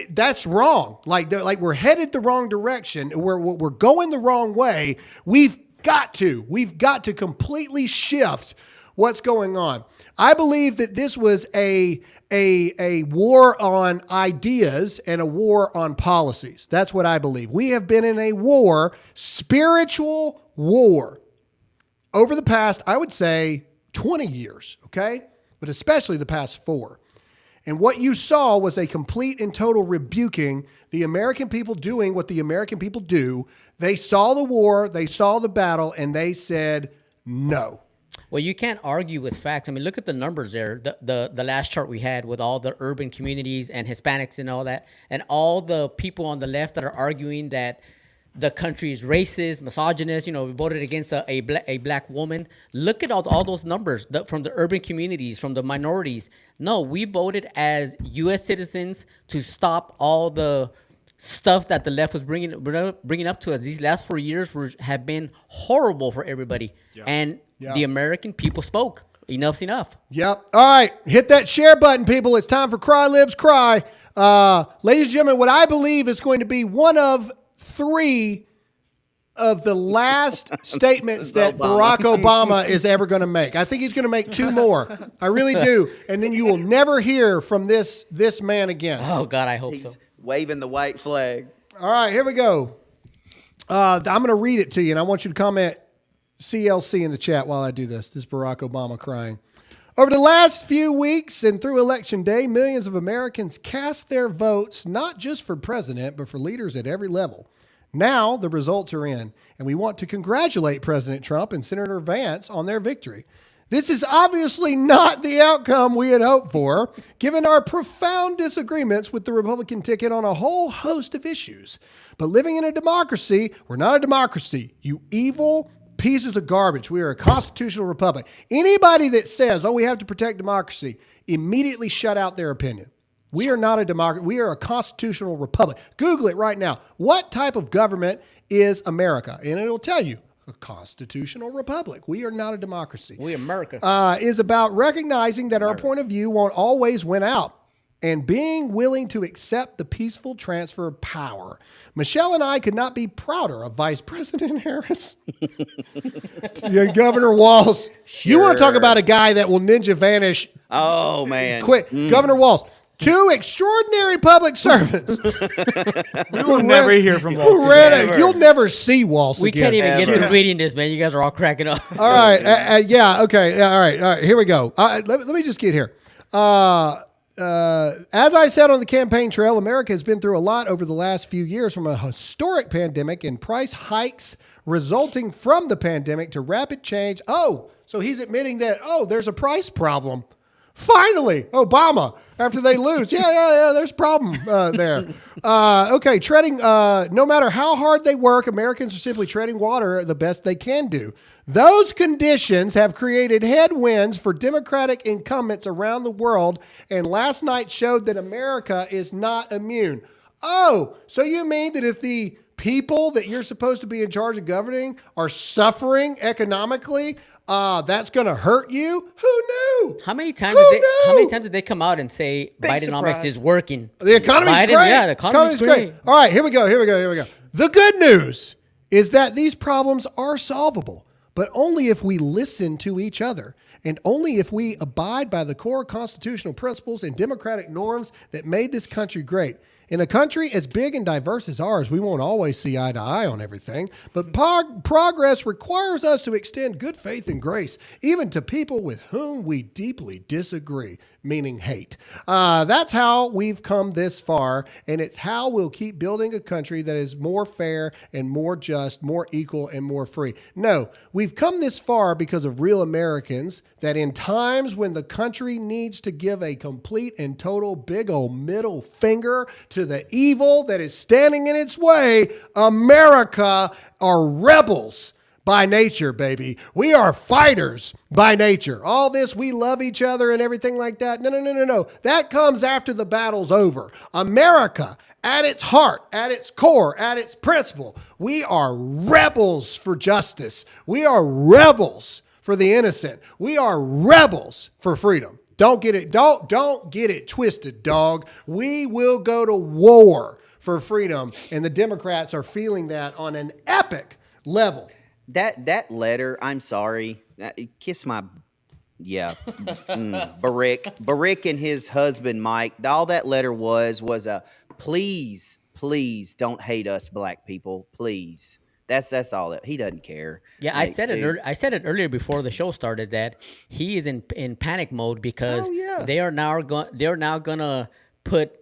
That's wrong. Like we're headed the wrong direction. We're going the wrong way. We've got to completely shift what's going on. I believe that this was a war on ideas and a war on policies. That's what I believe. We have been in a war, spiritual war, over the past, I would say, 20 years, okay? But especially the past 4. And what you saw was a complete and total rebuking, the American people doing what the American people do. They saw the war, they saw the battle, and they said no. Well, you can't argue with facts. I mean, look at the numbers there. The last chart we had with all the urban communities and Hispanics and all that, and all the people on the left that are arguing that the country is racist, misogynist, we voted against a black woman. Look at all those numbers from the urban communities, from the minorities. No, we voted as U.S. citizens to stop all the stuff that the left was bringing up to us. These last 4 years have been horrible for everybody. Yeah. And the American people spoke. Enough's enough. Yep. All right. Hit that share button, people. It's time for Cry Libs Cry. Ladies and gentlemen, what I believe is going to be one of 3 of the last statements that Barack Obama is ever going to make. I think he's going to make 2 more. I really do. And then you will never hear from this man again. Oh, God, I hope so. Waving the white flag. All right, here we go. I'm going to read it to you, and I want you to comment CLC in the chat while I do this. This is Barack Obama crying. Over the last few weeks and through Election Day, millions of Americans cast their votes not just for president, but for leaders at every level. Now the results are in, and we want to congratulate President Trump and Senator Vance on their victory. This is obviously not the outcome we had hoped for, given our profound disagreements with the Republican ticket on a whole host of issues. But living in a democracy, we're not a democracy, you evil pieces of garbage. We are a constitutional republic. Anybody that says, we have to protect democracy, immediately shut out their opinion. We are not a democracy. We are a constitutional republic. Google it right now. What type of government is America? And it'll tell you. A constitutional republic. We are not a democracy. We America. Is about recognizing that our point of view won't always win out and being willing to accept the peaceful transfer of power. Michelle and I could not be prouder of Vice President Harris and Governor Walz. Sure. You want to talk about a guy that will ninja vanish? Oh, man. Quick. Governor Walz. 2 extraordinary public servants. We will never hear from Walz again. You'll never see Walz again. We can't even get through reading this, man. You guys are all cracking up. All right. Yeah. Okay. Yeah, all right. Here we go. Let me just get here. As I said on the campaign trail, America has been through a lot over the last few years, from a historic pandemic and price hikes resulting from the pandemic to rapid change. Oh, so he's admitting that, there's a price problem. Finally, Obama, after they lose. Yeah, there's a problem there. Okay, treading, no matter how hard they work, Americans are simply treading water the best they can do. Those conditions have created headwinds for Democratic incumbents around the world, and last night showed that America is not immune. Oh, so you mean that if the people that you're supposed to be in charge of governing are suffering economically, that's going to hurt you? Who knew? How many times did they come out and say Bidenomics is working? The economy's great. Yeah, the economy's great. All right, here we go. The good news is that these problems are solvable, but only if we listen to each other and only if we abide by the core constitutional principles and democratic norms that made this country great. In a country as big and diverse as ours, we won't always see eye to eye on everything, but progress requires us to extend good faith and grace, even to people with whom we deeply disagree, meaning hate. That's how we've come this far, and it's how we'll keep building a country that is more fair and more just, more equal and more free. No, we've come this far because of real Americans that in times when the country needs to give a complete and total big old middle finger to the evil that is standing in its way, America are rebels by nature, baby. We are fighters by nature. All this, we love each other and everything like that. No. That comes after the battle's over. America, At its heart, at its core, at its principle, we are rebels for justice. We are rebels for the innocent. We are rebels for freedom. Don't get it. Don't get it twisted, dog. We will go to war for freedom, and the Democrats are feeling that on an epic level. That letter, I'm sorry, kiss my, Barick and his husband Mike. All that letter was a please don't hate us black people, please. That's all that he doesn't care. Yeah, I said it earlier before the show started that he is in panic mode because they are now gonna put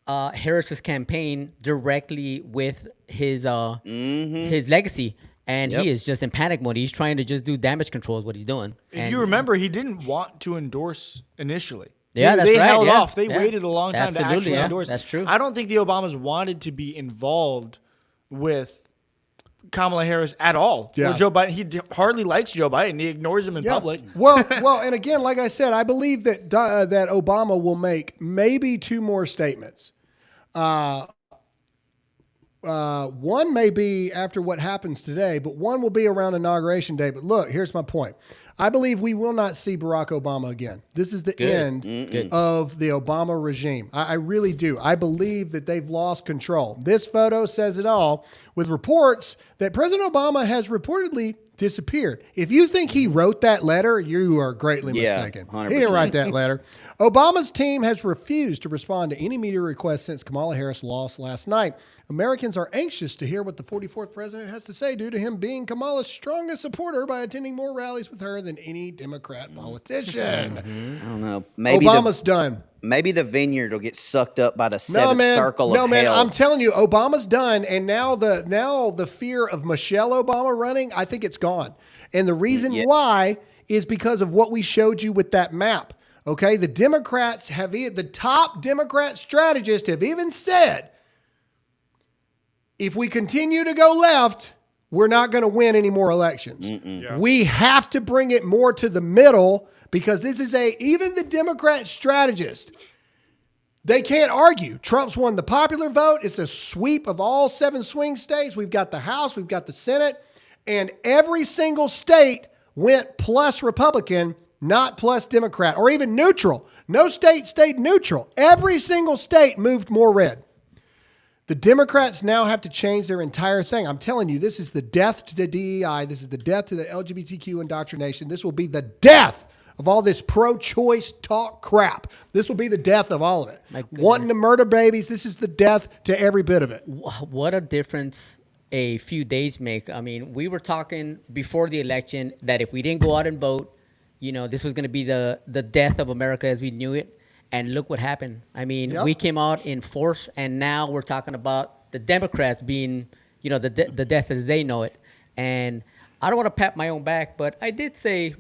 Harris's campaign directly with his legacy, and he is just in panic mode. He's trying to just do damage control is what he's doing. If you remember, he didn't want to endorse initially. Yeah, they right. held Yeah. off. They waited a long time to actually endorse. That's true. I don't think the Obamas wanted to be involved with Kamala Harris at all. Yeah. Or Joe Biden. He hardly likes Joe Biden. He ignores him in public. Well, and again, like I said, I believe that that Obama will make maybe 2 more statements. One may be after what happens today, but one will be around Inauguration Day. But look, here's my point. I believe we will not see Barack Obama again. This is the end of the Obama regime. I really do. I believe that they've lost control. This photo says it all, with reports that President Obama has reportedly disappeared. If you think he wrote that letter, you are greatly mistaken. 100%. He didn't write that letter. Obama's team has refused to respond to any media requests since Kamala Harris lost last night. Americans are anxious to hear what the 44th president has to say due to him being Kamala's strongest supporter by attending more rallies with her than any Democrat politician. I don't know. Maybe Obama's done. Maybe the vineyard will get sucked up by the seventh circle of hell. No, man, I'm telling you, Obama's done. And now the fear of Michelle Obama running, I think it's gone. And the reason why is because of what we showed you with that map. Okay, the Democrats the top Democrat strategists have even said, if we continue to go left, we're not going to win any more elections. Yeah. We have to bring it more to the middle because this is even the Democrat strategist, they can't argue. Trump's won the popular vote. It's a sweep of all 7 swing states. We've got the House, we've got the Senate, and every single state went plus Republican, not plus Democrat, or even neutral. No state stayed neutral. Every single state moved more red. The Democrats now have to change their entire thing. I'm telling you, this is the death to the DEI. This is the death to the LGBTQ indoctrination. This will be the death of all this pro-choice talk crap. This will be the death of all of it. Wanting to murder babies, this is the death to every bit of it. What a difference a few days make. I mean, we were talking before the election that if we didn't go out and vote, this was going to be the death of America as we knew it. And look what happened. I mean, we came out in force, and now we're talking about the Democrats being, the death as they know it. And I don't want to pat my own back, but I did say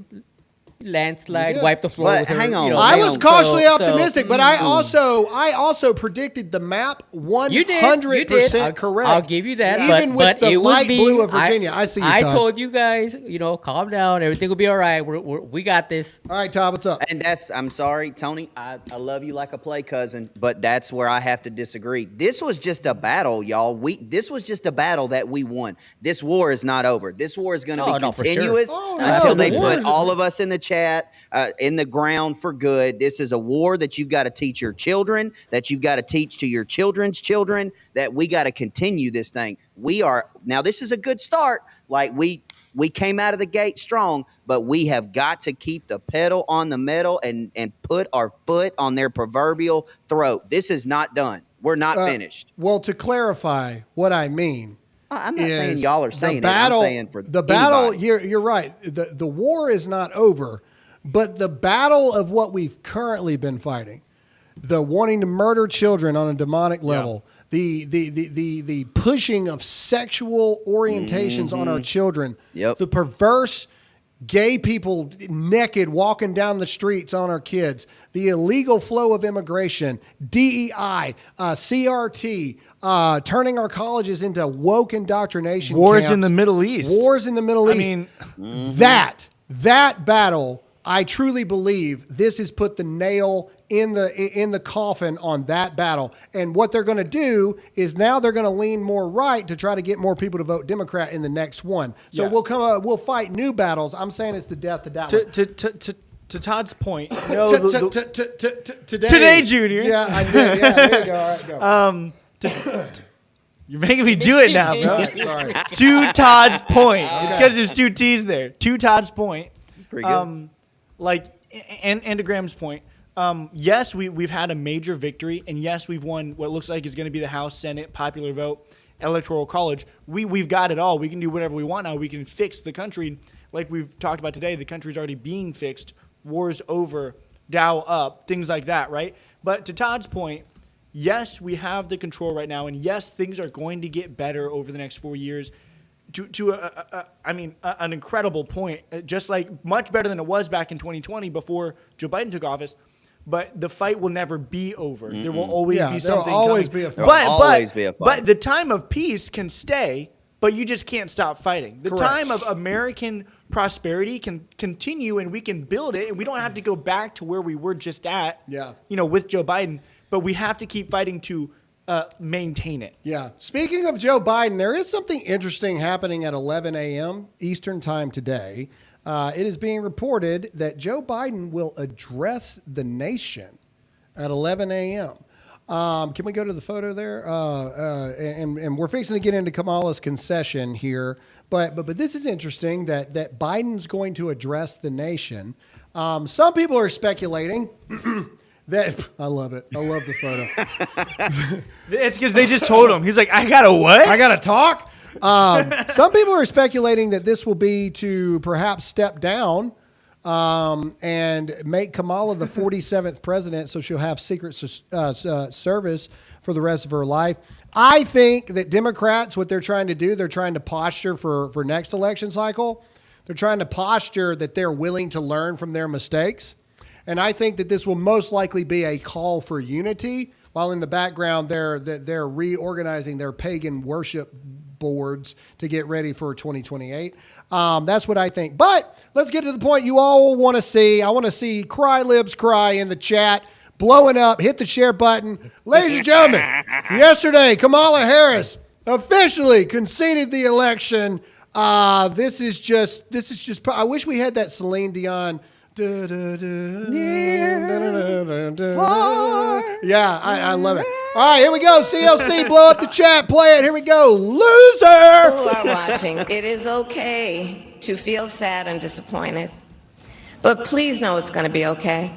landslide, wipe the floor. With her, hang on. I was cautiously optimistic, but I also predicted the map 100% correct. I'll give you that. Even with the light blue of Virginia. I see you, Todd. I told you guys, calm down. Everything will be all right. We got this. All right, Todd, what's up? And I'm sorry, Tony. I love you like a play cousin, but that's where I have to disagree. This was just a battle, y'all. This was just a battle that we won. This war is not over. This war is going to be continuous until they put all of us in the chat, in the ground for good. This is a war that you've got to teach your children, that you've got to teach to your children's children, that we got to continue this thing. Now this is a good start. Like we came out of the gate strong, but we have got to keep the pedal on the metal and put our foot on their proverbial throat. This is not done. We're not finished. Well, to clarify what I mean, I'm not saying y'all are saying it. I'm saying for the battle. You're right. The war is not over, but the battle of what we've currently been fighting, the wanting to murder children on a demonic level, the pushing of sexual orientations on our children, the perverse gay people naked walking down the streets on our kids, the illegal flow of immigration, DEI, CRT, turning our colleges into woke indoctrination Wars camps, in the Middle East. Wars in the Middle East. I mean, that battle, I truly believe this has put the nail in the coffin on that battle. And what they're going to do is now they're going to lean more right to try to get more people to vote Democrat in the next one. So we'll fight new battles. I'm saying it's the death to that one. To Todd's point, Today, Junior. Yeah, I did. Yeah, there you go. All right, go. You're making me do it now, bro. Right, sorry. To Todd's point. It's because there's 2 T's there. To Todd's point. Pretty good. And to Graham's point, yes, we've had a major victory, and yes, we've won what looks like is going to be the House, Senate, popular vote, Electoral College. We've got it all. We can do whatever we want now. We can fix the country. Like we've talked about today, the country's already being fixed. War's over, Dow up, things like that, right? But to Todd's point, yes, we have the control right now, and yes, things are going to get better over the next 4 years. An incredible point, just like much better than it was back in 2020 before Joe Biden took office. But the fight will never be over. There will always be something always coming. Be a fight. Always be a fight. But the time of peace can stay, but you just can't stop fighting. The Correct. time of American prosperity can continue, and we can build it, and we don't have to go back to where we were just at. Yeah. With Joe Biden. But we have to keep fighting to maintain it. Yeah. Speaking of Joe Biden, there is something interesting happening at 11 a.m. Eastern time today. It is being reported that Joe Biden will address the nation at 11 a.m. Can we go to the photo there? And we're fixing to get into Kamala's concession here. But this is interesting that Biden's going to address the nation. Some people are speculating that I love it. I love the photo. It's because they just told him. He's like, I got to what? I got to talk? Some people are speculating that this will be to perhaps step down and make Kamala the 47th president, so she'll have Secret Service for the rest of her life. I think that Democrats, what they're trying to do, they're trying to posture for next election cycle. They're trying to posture that they're willing to learn from their mistakes. And I think that this will most likely be a call for unity, while in the background they're reorganizing their pagan worship boards to get ready for 2028. That's what I think. But let's get to the point you all want to see. I want to see Cry Libs Cry in the chat, blowing up. Hit the share button. Ladies and gentlemen, yesterday, Kamala Harris officially conceded the election. This is just. I wish we had that Celine Dion. Yeah, I love it. All right, here we go. CLC, blow up the chat. Play it. Here we go. Loser. Who are watching, it is okay to feel sad and disappointed, but please know it's going to be okay.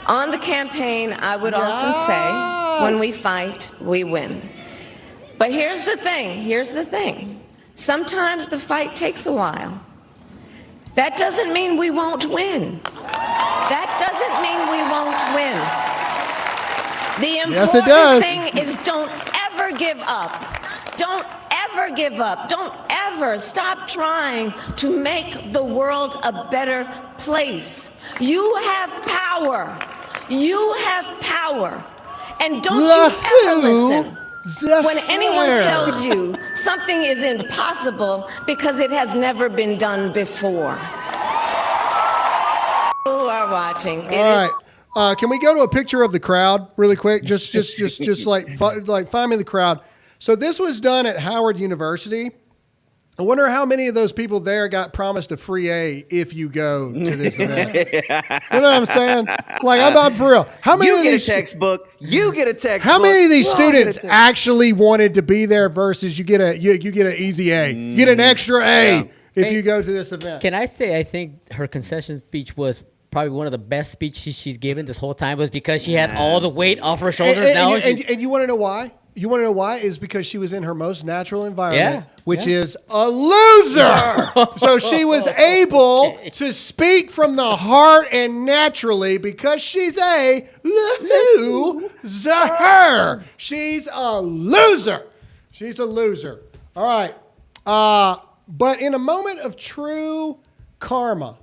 On the campaign, I would often say, when we fight, we win. But here's the thing. Sometimes the fight takes a while. That doesn't mean we won't win. The important thing is don't ever give up. Don't ever stop trying to make the world a better place. You have power. And don't you ever listen when anyone tells you something is impossible because it has never been done before. Who are watching? All right. Can we go to a picture of the crowd really quick? Just find me the crowd. So this was done at Howard University. I wonder how many of those people there got promised a free A if you go to this event. You know what I'm saying? Like, I'm for real. How many you get a textbook? You get a textbook. How many of these students actually wanted to be there versus you get an easy A, you get an extra A if you go to this event? Can I say I think her concession speech was probably one of the best speeches she's given this whole time, was because she had all the weight off her shoulders. And you want to know why? You want to know why? Is because she was in her most natural environment, which is a loser. So she was able to speak from the heart and naturally because she's a loser. She's a loser. She's a loser. All right. But in a moment of true karma,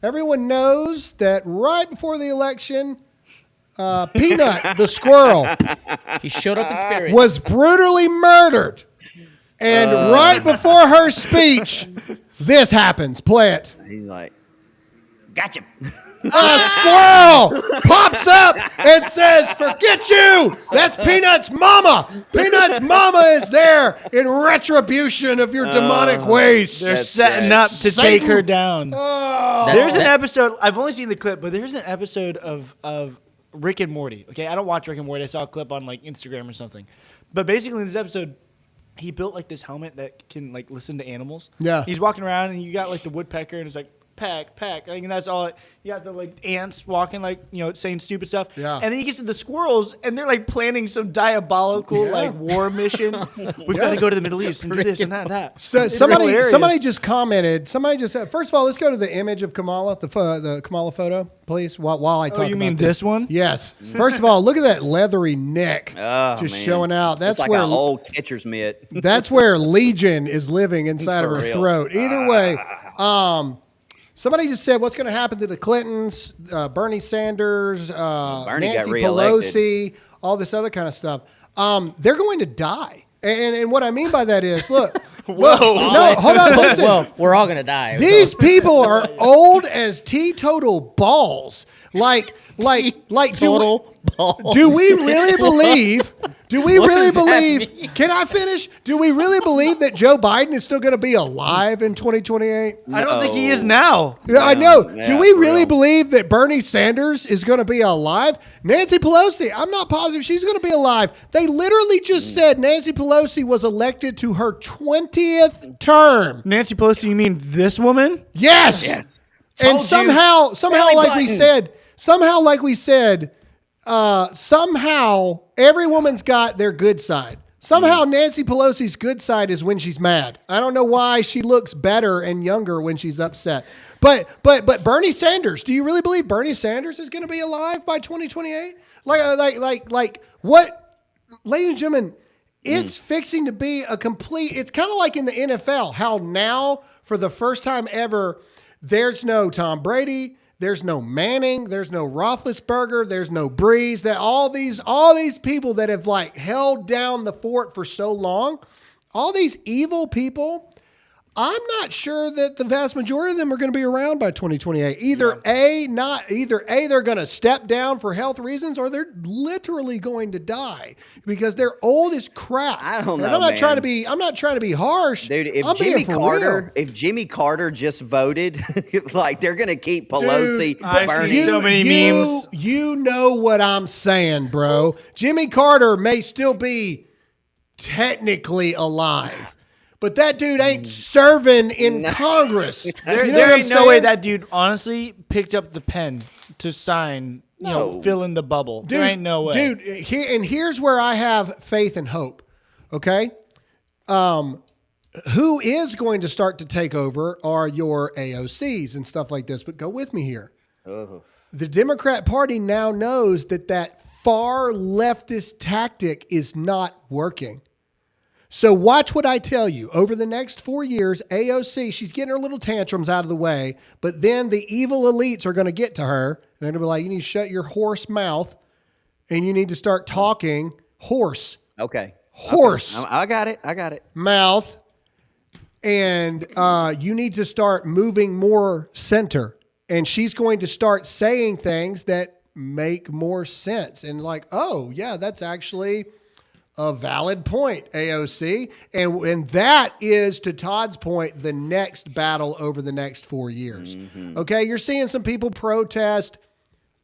everyone knows that right before the election, Peanut, the squirrel, he showed up in spirit, was brutally murdered. And right before her speech, this happens. Play it. He's like, gotcha. a squirrel pops up and says, "Forget you." That's Peanut's mama. Peanut's mama is there in retribution of your demonic ways. They're setting up to take her down. Oh. There's an episode. I've only seen the clip, but there's an episode of Rick and Morty. Okay, I don't watch Rick and Morty. I saw a clip on like Instagram or something. But basically, in this episode, he built like this helmet that can like listen to animals. Yeah. He's walking around and you got like the woodpecker and it's like peck, peck. And that's all. You got the like ants walking like, saying stupid stuff. Yeah. And then he gets to the squirrels and they're like planning some diabolical like war mission. We've got to go to the Middle East and do this and that and that. So It's somebody hilarious. just commented. Somebody just said, first of all, let's go to the image of Kamala, the Kamala photo, please. While I talk you about mean this one? Yes. First of all, look at that leathery neck just showing out. That's it's like where an old catcher's mitt. that's where Legion is living inside of For her real. throat. Either way, somebody just said, what's going to happen to the Clintons, Bernie Sanders, Bernie got Nancy reelected. Pelosi, all this other kind of stuff? They're going to die. And what I mean by that is, look, no, hold on, listen. Well, we're all gonna die. These people are old as teetotal balls. Like, Total balls. do we really believe? Do we What really does that believe? mean? Can I finish? Do we really believe that Joe Biden is still going to be alive in 2028? I don't think he is now. Yeah, I know. Yeah, Do we for really real. believe that Bernie Sanders is going to be alive? Nancy Pelosi, I'm not positive she's going to be alive. They literally just said Nancy Pelosi was elected to her 20th term. Nancy Pelosi, you mean this woman? Yes. Yes. And Told you. somehow, Belly like button. we said, somehow every woman's got their good side. Somehow Nancy Pelosi's good side is when she's mad. I don't know why she looks better and younger when she's upset. But Bernie Sanders, do you really believe Bernie Sanders is going to be alive by 2028? Like what, ladies and gentlemen, it's fixing to be a complete, it's kind of like in the NFL, how now for the first time ever, there's no Tom Brady, there's no Manning, there's no Roethlisberger, there's no Breeze. That all these people that have like held down the fort for so long, all these evil people, I'm not sure that the vast majority of them are going to be around by 2028. Either A, they're going to step down for health reasons, or they're literally going to die because they're old as crap. I don't know, And I'm not man. trying to be harsh, Dude, I'm being for real. if Jimmy Carter just voted, like they're gonna keep Pelosi, Dude, I've Bernie. seen so many memes. You know what I'm saying, bro. Jimmy Carter may still be technically alive, but that dude ain't serving in Congress. There, You know there what I'm ain't no way saying? that dude honestly picked up the pen to sign, fill in the bubble. Dude, there ain't no way. Dude, here's where I have faith and hope. Okay? Who is going to start to take over are your AOCs and stuff like this, but go with me here. The Democrat Party now knows that far leftist tactic is not working. So watch what I tell you. Over the next 4 years, AOC, she's getting her little tantrums out of the way, but then the evil elites are going to get to her. They're going to be like, you need to shut your horse mouth and you need to start talking horse. Okay. Horse. Okay. I got it. Mouth. And you need to start moving more center. And she's going to start saying things that make more sense. And like, oh, yeah, that's actually a valid point, AOC. And that is, to Todd's point, the next battle over the next 4 years. Okay, you're seeing some people protest,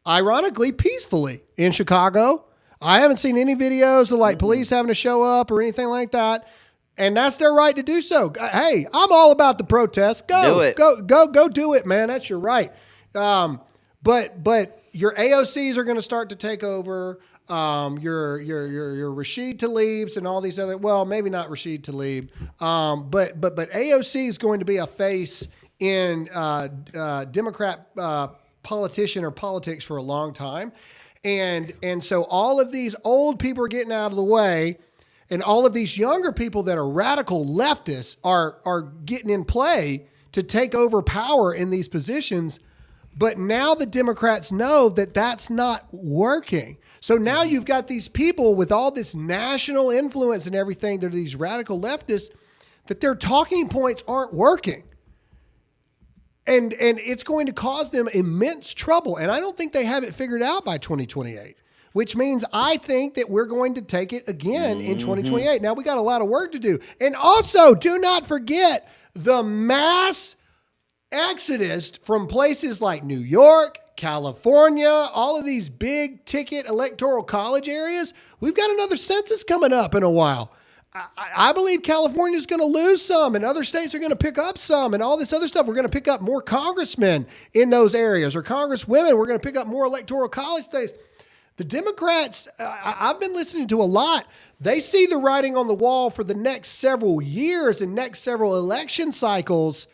ironically, peacefully in Chicago. I haven't seen any videos of like police having to show up or anything like that. And that's their right to do so. Hey, I'm all about the protest. Go, Do it. go do it, man. That's your right. But your AOCs are going to start to take over. Your Rashid Tlaibs and all these other, well, maybe not Rashid Tlaib, but AOC is going to be a face in Democrat politician or politics for a long time. And so all of these old people are getting out of the way, and all of these younger people that are radical leftists are getting in play to take over power in these positions. But now the Democrats know that that's not working. So now you've got these people with all this national influence and everything. They're these radical leftists that their talking points aren't working. And it's going to cause them immense trouble. And I don't think they have it figured out by 2028, which means I think that we're going to take it again in 2028. Now, we got a lot of work to do. And also, do not forget the mass exodus from places like New York, California, all of these big ticket electoral college areas. We've got another census coming up in a while. I believe California is going to lose some and other states are going to pick up some and all this other stuff. We're going to pick up more congressmen in those areas or congresswomen. We're going to pick up more electoral college states. The Democrats, I've been listening to a lot. They see the writing on the wall for the next several years and next several election cycles.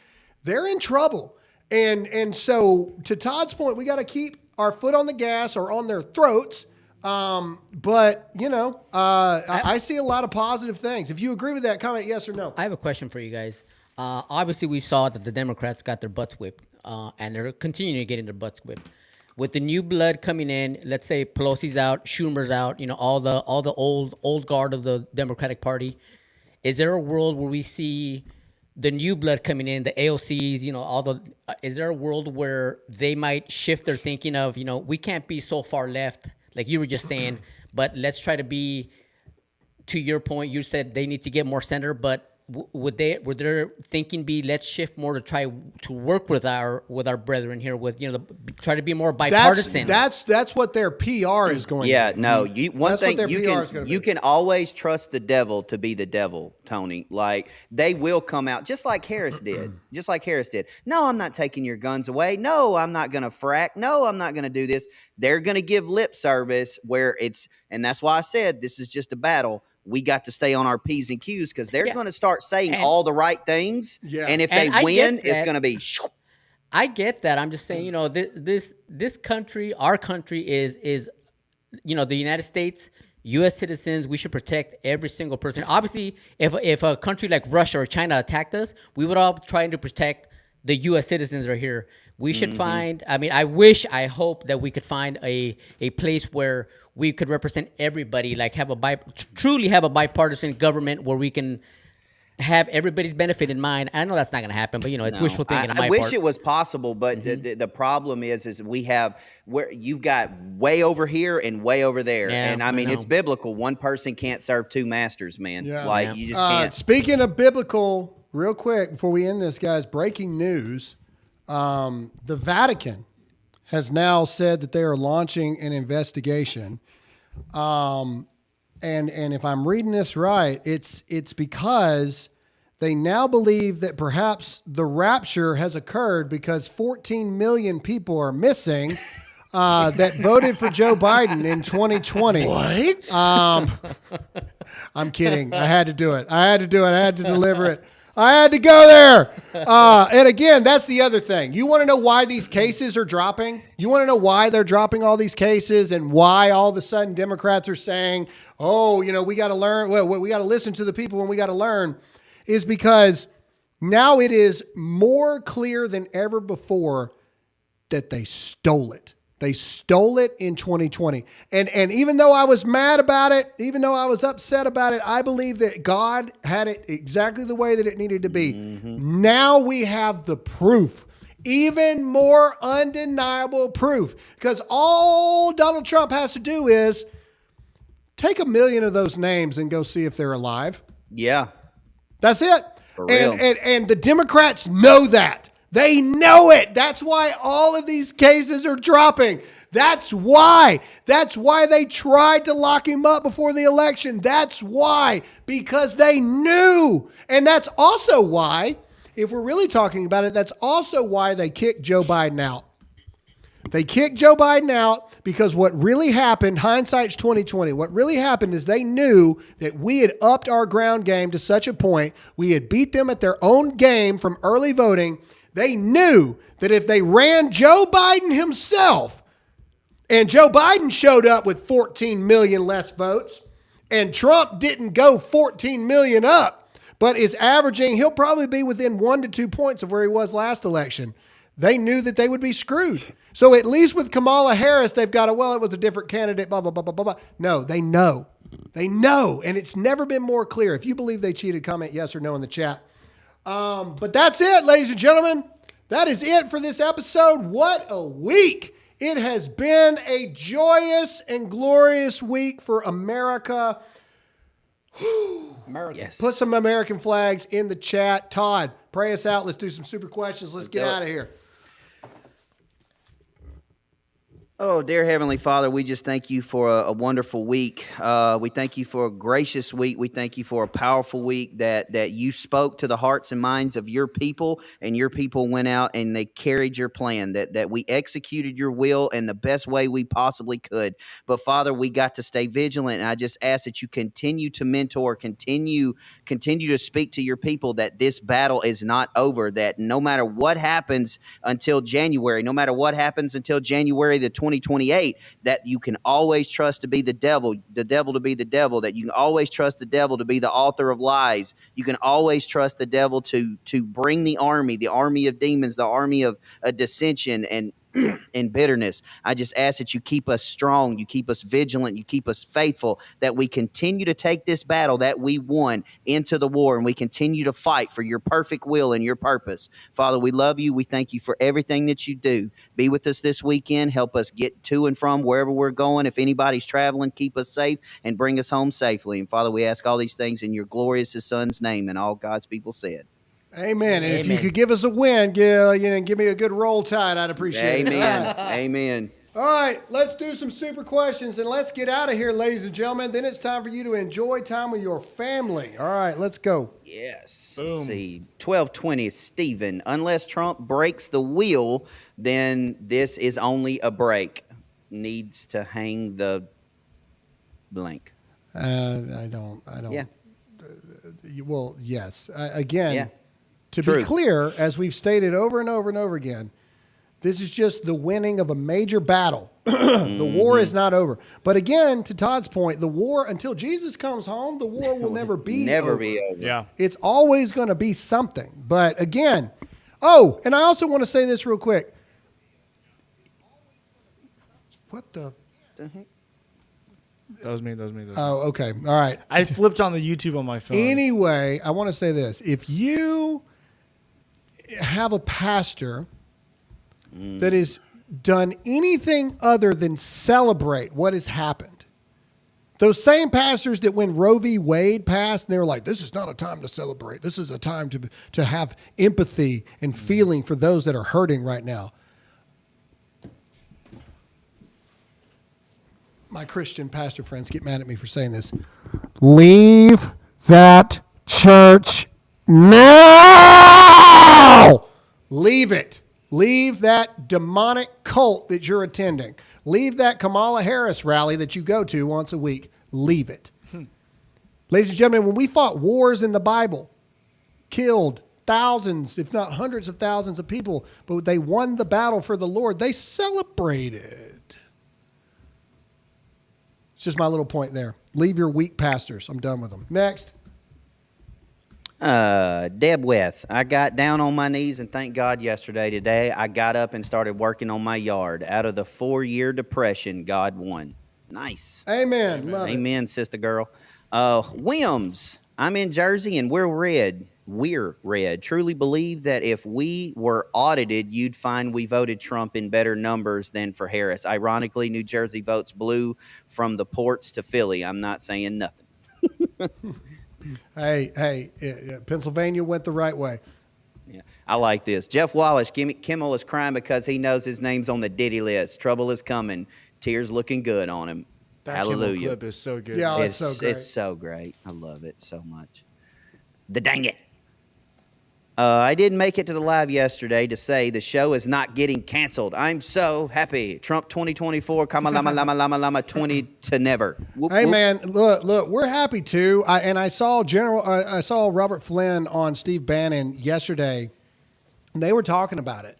They're in trouble. And so to Todd's point, we got to keep our foot on the gas or on their throats. But you know, I see a lot of positive things. If you agree with that, comment yes or no. I have a question for you guys. Obviously we saw that the Democrats got their butts whipped, and they're continuing getting their butts whipped. With the new blood coming in, let's say Pelosi's out, Schumer's out, you know, all the old guard of the Democratic Party. Is there a world where we see the new blood coming in, the AOCs, you know, is there a world where they might shift their thinking of, you know, we can't be so far left, like you were just saying, but let's try to be, to your point, you said they need to get more center, but would their thinking be, let's shift more to try to work with our brethren here, with, you know, try to be more bipartisan? That's what their PR is going to be. No, you can always trust the devil to be the devil, Tony. Like, they will come out just like Harris did. No, I'm not taking your guns away. No, I'm not going to frack. No, I'm not going to do this. They're going to give lip service and that's why I said this is just a battle. We got to stay on our P's and Q's because they're going to start saying all the right things. Yeah. And if they win, it's going to be. I get that. I'm just saying, you know, this country, our country is, you know, the United States, U.S. citizens. We should protect every single person. Obviously, if a country like Russia or China attacked us, we would all try to protect the U.S. citizens right here. We should find, I mean, I hope that we could find a place where we could represent everybody, like truly have a bipartisan government where we can have everybody's benefit in mind. I know that's not going to happen, but you know, it's wishful thinking on my part. I wish it was possible, but the problem is we have where you've got way over here and way over there. Yeah, and I mean, it's biblical. One person can't serve two masters, man. Yeah. You just can't. Speaking of biblical, real quick, before we end this, guys, breaking news. The Vatican has now said that they are launching an investigation. And if I'm reading this right, it's because they now believe that perhaps the rapture has occurred because 14 million people are missing that voted for Joe Biden in 2020. What? I'm kidding. I had to do it. I had to deliver it. I had to go there. And again, that's the other thing. You want to know why these cases are dropping? You want to know why they're dropping all these cases and why all of a sudden Democrats are saying, oh, you know, we got to learn. Well, we got to listen to the people and we got to learn, is because now it is more clear than ever before that they stole it. They stole it in 2020. And even though I was mad about it, even though I was upset about it, I believe that God had it exactly the way that it needed to be. Mm-hmm. Now we have the proof, even more undeniable proof, because all Donald Trump has to do is take 1 million of those names and go see if they're alive. Yeah. That's it. For real. And the Democrats know that. They know it. That's why all of these cases are dropping. That's why. That's why they tried to lock him up before the election. That's why. Because they knew. And that's also why, if we're really talking about it, that's also why they kicked Joe Biden out. They kicked Joe Biden out because what really happened, hindsight's 2020, what really happened is they knew that we had upped our ground game to such a point, we had beat them at their own game from early voting. They knew that if they ran Joe Biden himself, and Joe Biden showed up with 14 million less votes, and Trump didn't go 14 million up, but is averaging, he'll probably be within 1 to 2 points of where he was last election. They knew that they would be screwed. So at least with Kamala Harris, they've got well, it was a different candidate, blah, blah, blah, blah, blah, blah. No, they know. They know. And it's never been more clear. If you believe they cheated, comment yes or no in the chat. But that's it, ladies and gentlemen. That is it for this episode. What a week. It has been a joyous and glorious week for America. Yes. Put some American flags in the chat. Todd, pray us out. Let's do some super questions. Let's get out of here. Oh, dear Heavenly Father, we just thank you for a wonderful week. We thank you for a gracious week. We thank you for a powerful week that you spoke to the hearts and minds of your people, and your people went out and they carried your plan, that we executed your will in the best way we possibly could. But, Father, we got to stay vigilant, and I just ask that you continue to mentor, continue to speak to your people that this battle is not over, that no matter what happens until January, no matter what happens until January the 2028, that you can always trust to be the devil to be the devil, that you can always trust the devil to be the author of lies. You can always trust the devil to bring the army of demons, the army of dissension and bitterness. I just ask that you keep us strong, you keep us vigilant, you keep us faithful, that we continue to take this battle that we won into the war, and we continue to fight for your perfect will and your purpose. Father, we love you. We thank you for everything that you do. Be with us this weekend. Help us get to and from wherever we're going. If anybody's traveling, keep us safe and bring us home safely. And Father, we ask all these things in your glorious Son's name, and all God's people said. Amen. And if you could give us a win, give me a good roll tide, I'd appreciate it. Amen. All right, let's do some super questions and let's get out of here, ladies and gentlemen. Then it's time for you to enjoy time with your family. All right, let's go. Yes. Boom. Let's see. 1220, Stephen. Unless Trump breaks the wheel, then this is only a break. Needs to hang the blank. I don't. Yeah. Well, yes. Again. Yeah. To be clear, as we've stated over and over and over again, this is just the winning of a major battle. The war is not over. But again, to Todd's point, the war, until Jesus comes home, the war will never be over. Yeah. It's always going to be something. But again, and I also want to say this real quick. What the heck? That was me. Oh, okay. All right. I flipped on the YouTube on my phone. Anyway, I want to say this. If you have a pastor that has done anything other than celebrate what has happened, those same pastors that when Roe v. Wade passed, they were like, this is not a time to celebrate. This is a time to have empathy and feeling for those that are hurting right now. My Christian pastor friends get mad at me for saying this. Leave that church now! Leave it. Leave that demonic cult that you're attending. Leave that Kamala Harris rally that you go to once a week. Leave it. Ladies and gentlemen, when we fought wars in the Bible, killed thousands, if not hundreds of thousands of people, but they won the battle for the Lord, they celebrated. It's just my little point there. Leave your weak pastors. I'm done with them. Next. Deb Weth. I got down on my knees and thank God yesterday. Today, I got up and started working on my yard. Out of the 4-year depression, God won. Nice. Amen. Love Amen, sister girl. Wims. I'm in Jersey and we're red. Truly believe that if we were audited, you'd find we voted Trump in better numbers than for Harris. Ironically, New Jersey votes blue from the ports to Philly. I'm not saying nothing. Hey, Pennsylvania went the right way. Yeah, I like this. Jeff Wallace, Kimmel is crying because he knows his name's on the Diddy list. Trouble is coming. Tears looking good on him. That Hallelujah. clip is so good. Yeah, it's so great. It's so great. I love it so much. The dang it. I didn't make it to the live yesterday to say the show is not getting canceled. I'm so happy. Trump 2024, Kamala 20 to never. Whoop, hey, whoop. man, look, we're happy too. I saw I saw Robert Flynn on Steve Bannon yesterday, and they were talking about it.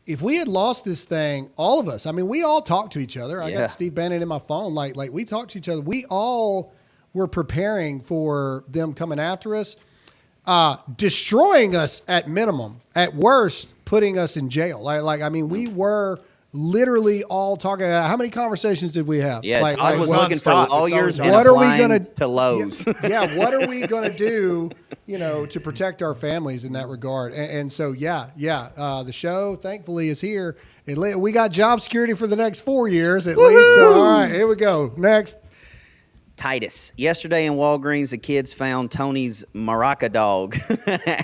If we had lost this thing, all of us, I mean, we all talked to each other. I got Steve Bannon in my phone. Like we talked to each other. We all were preparing for them coming after us. Destroying us at minimum, at worst, putting us in jail. I mean, we were literally all talking about how many conversations did we have? Yeah, Todd was looking for lawyers and what are we gonna to Lowe's. Yeah, what are we gonna do to protect our families in that regard. And so, the show, thankfully, is here. We got job security for the next 4 years at least. So, all right, here we go. Next. Titus. Yesterday in Walgreens, the kids found Tony's Maraca dog.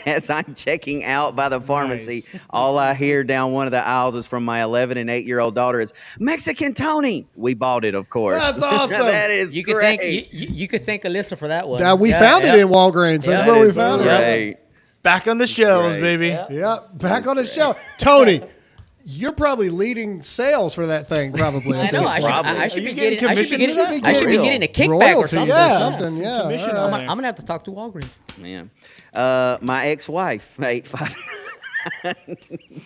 As I'm checking out by the pharmacy, all I hear down one of the aisles is from my 11 and 8-year-old daughter is, Mexican Tony. We bought it, of course. That's awesome. That is great. You could thank Alyssa for that one. We found it in Walgreens. That's where we found it. Back on the shelves, baby. Yep, back on the shelf. Tony, you're probably leading sales for that thing, probably. I know. I should be getting a kickback royalty, or something. Yeah. I'm gonna have to talk to Walgreens. Yeah. My ex-wife, 85.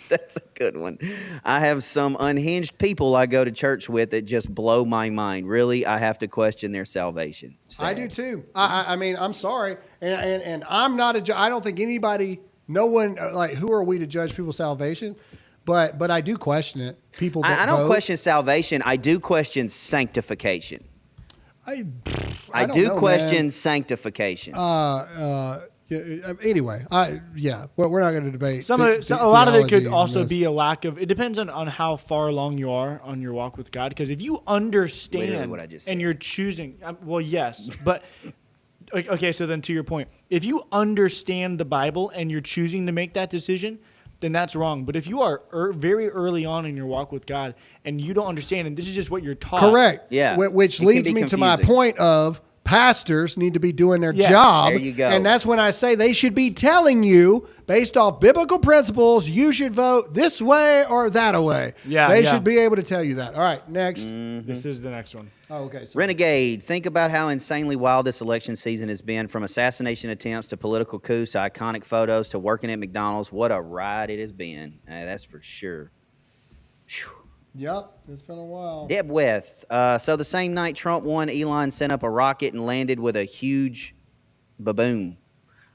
That's a good one. I have some unhinged people I go to church with that just blow my mind. Really, I have to question their salvation. Sad. I do too. I mean, I'm sorry, and I'm not I don't think anybody, no one, who are we to judge people's salvation? But I do question it. People that I don't vote. question salvation. I do question sanctification. I do question sanctification. Anyway, we're not going to debate. A lot of it could also be a lack of. It depends on how far along you are on your walk with God. Because if you understand what I just said. and you're choosing, well, yes, but okay. So then, to your point, if you understand the Bible and you're choosing to make that decision, then that's wrong. But if you are very early on in your walk with God and you don't understand, and this is just what you're taught. Correct. Yeah. Which leads me to my point of pastors need to be doing their job. There you go. And that's when I say they should be telling you, based off biblical principles, you should vote this way or that way. They should be able to tell you that. All right, next. This is the next one. Oh, okay. Sorry. Renegade, think about how insanely wild this election season has been, from assassination attempts to political coups to iconic photos to working at McDonald's. What a ride it has been. That's for sure. Whew. Yep, it's been a while. Deb Weth. So the same night Trump won, Elon sent up a rocket and landed with a huge baboon.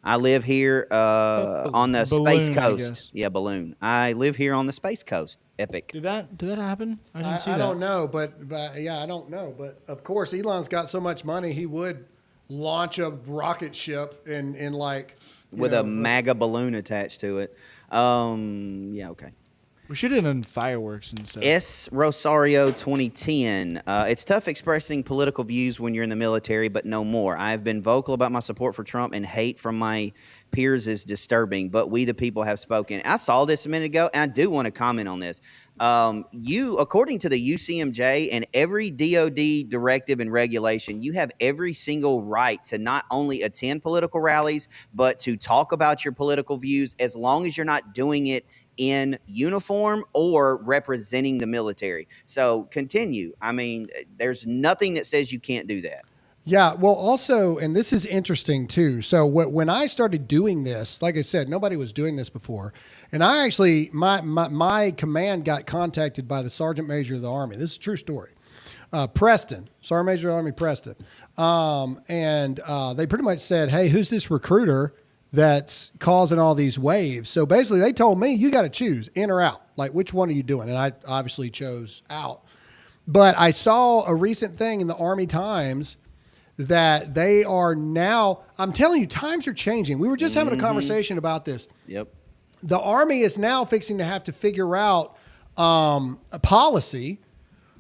I live here on the Space Coast. Yeah, balloon. I live here on the Space Coast. Epic. Did that happen? I didn't see that. I don't know, but I don't know. But of course, Elon's got so much money, he would launch a rocket ship in with a MAGA balloon attached to it. Okay. We should have done fireworks and stuff. S. Rosario 2010. It's tough expressing political views when you're in the military, but no more. I have been vocal about my support for Trump, and hate from my peers is disturbing, but we the people have spoken. I saw this a minute ago, and I do want to comment on this. According to the UCMJ and every DOD directive and regulation, you have every single right to not only attend political rallies, but to talk about your political views, as long as you're not doing it in uniform or representing the military. So continue. I mean, there's nothing that says you can't do that. Yeah, well, also, and this is interesting too. So when I started doing this, like I said, nobody was doing this before, and I actually, my command got contacted by the Sergeant Major of the Army. This is a true story. Preston, Sergeant Major of the Army Preston, and they pretty much said, "Hey, who's this recruiter that's causing all these waves?" So basically, they told me, "You got to choose in or out. Like, which one are you doing?" And I obviously chose out. But I saw a recent thing in the Army Times that they are now, I'm telling you, times are changing. We were just having a conversation about this. Yep. The Army is now fixing to have to figure out a policy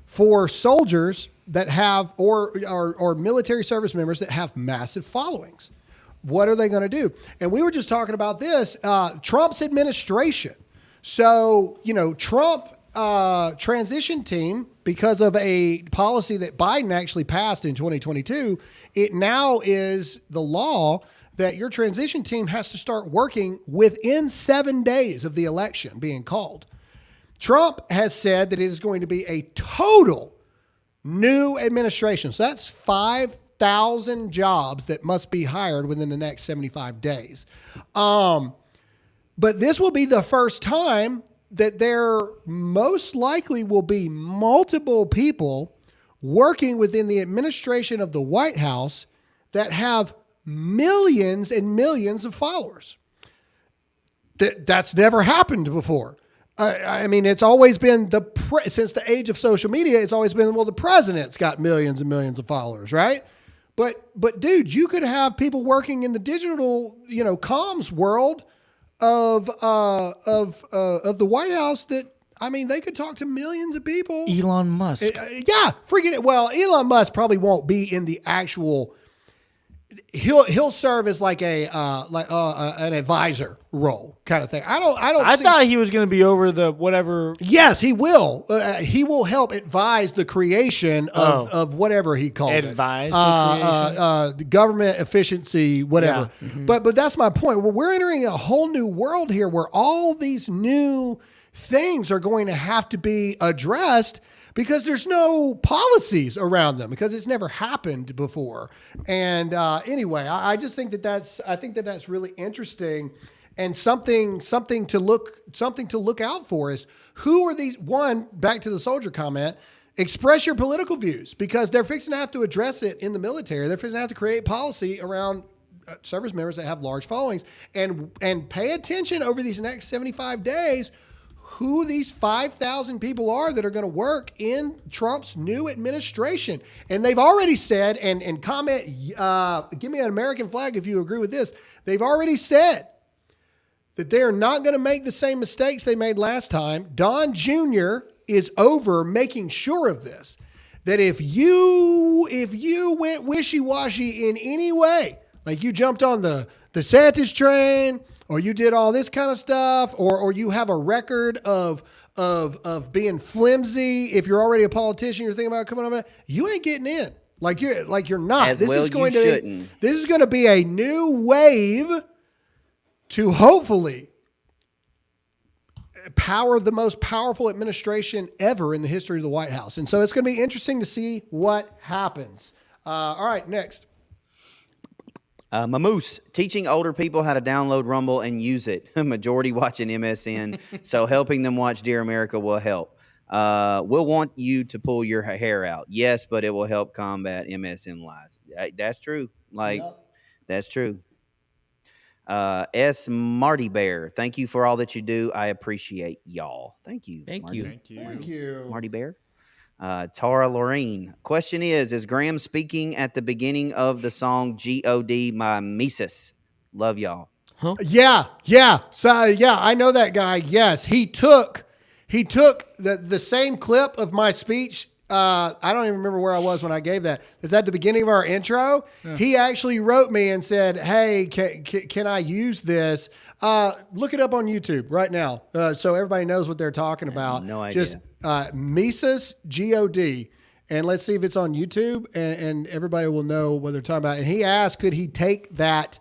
for soldiers that have, or military service members that have massive followings. What are they going to do? And we were just talking about this, Trump's administration. So, Trump transition team, because of a policy that Biden actually passed in 2022, it now is the law that your transition team has to start working within 7 days of the election being called. Trump has said that it is going to be a total new administration. So that's 5,000 jobs that must be hired within the next 75 days. But this will be the first time that there most likely will be multiple people working within the administration of the White House that have millions and millions of followers. That's never happened before. I mean, it's always been since the age of social media, it's always been, well, the president's got millions and millions of followers, right? But dude, you could have people working in the digital, comms world of the White House that, I mean, they could talk to millions of people. Elon Musk. Freaking it. Well, Elon Musk probably won't be in the actual. He'll serve as like an advisor role kind of thing. I thought he was going to be over the whatever. Yes, he will. He will help advise the creation of whatever he called advise it. The creation? The government efficiency, whatever. Yeah. Mm-hmm. But that's my point. Well, we're entering a whole new world here where all these new things are going to have to be addressed because there's no policies around them because it's never happened before. And anyway, I just think that's really interesting and something to look out for is who are these. One, back to the soldier comment. Express your political views because they're fixing to have to address it in the military. They're fixing to have to create policy around service members that have large followings and pay attention over these next 75 days. Who these 5,000 people are that are going to work in Trump's new administration. And they've already said, and comment, give me an American flag if you agree with this. They've already said that they are not going to make the same mistakes they made last time. Don Jr. is over making sure of this. That if you went wishy-washy in any way, like you jumped on the DeSantis train, or you did all this kind of stuff, or you have a record of being flimsy. If you're already a politician, you're thinking about coming over, you ain't getting in. Like you're not. This is going to be a new wave to hopefully power the most powerful administration ever in the history of the White House. And so it's going to be interesting to see what happens. All right, next. Mamoose, teaching older people how to download Rumble and use it. Majority watching MSN, so helping them watch Dear America will help. We'll want you to pull your hair out. Yes, but it will help combat MSN lies. That's true. That's true. S. Marty Bear, thank you for all that you do. I appreciate y'all. Thank you. Thank Marty. you. Thank you. Marty Bear. Tara Lorraine. Question is Graham speaking at the beginning of the song G.O.D. My Mises? Love y'all. Huh? Yeah. So yeah, I know that guy. Yes, he took the same clip of my speech. I don't even remember where I was when I gave that. It's at the beginning of our intro. Yeah. He actually wrote me and said, "Hey, can I use this?" Look it up on YouTube right now, so everybody knows what they're talking about. No idea. Just Mises G-O-D, and let's see if it's on YouTube, and everybody will know what they're talking about. And he asked, could he take that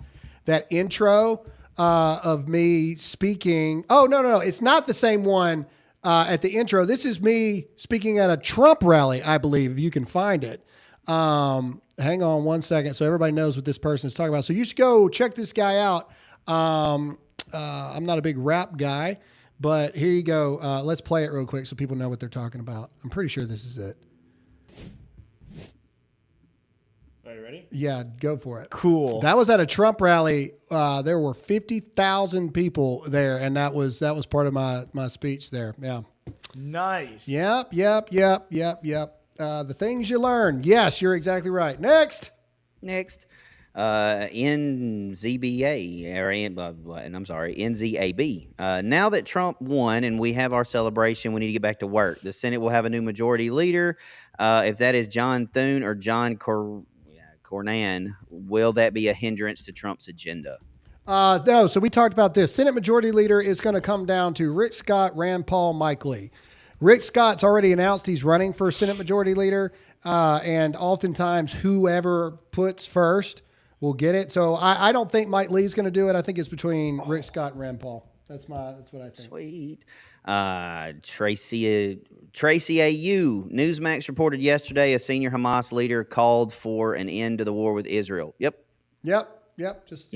intro of me speaking? Oh, no, it's not the same one at the intro. This is me speaking at a Trump rally, I believe, if you can find it. Hang on one second so everybody knows what this person is talking about. So you should go check this guy out. I'm not a big rap guy, but here you go. Let's play it real quick so people know what they're talking about. I'm pretty sure this is it. Are you ready? Yeah, go for it. Cool. That was at a Trump rally. There were 50,000 people there, and that was part of my speech there. Yeah. Nice. Yep. The things you learn. Yes, you're exactly right. Next. NZAB. Now that Trump won and we have our celebration, we need to get back to work. The Senate will have a new majority leader. If that is John Thune or John Cornyn, will that be a hindrance to Trump's agenda? No. So we talked about this. Senate majority leader is going to come down to Rick Scott, Rand Paul, Mike Lee. Rick Scott's already announced he's running for Senate majority leader. And oftentimes whoever puts first will get it. So I don't think Mike Lee's going to do it. I think it's between Rick Scott and Rand Paul. That's what I think. Sweet. Tracy AU. Newsmax reported yesterday a senior Hamas leader called for an end to the war with Israel. Yep. That is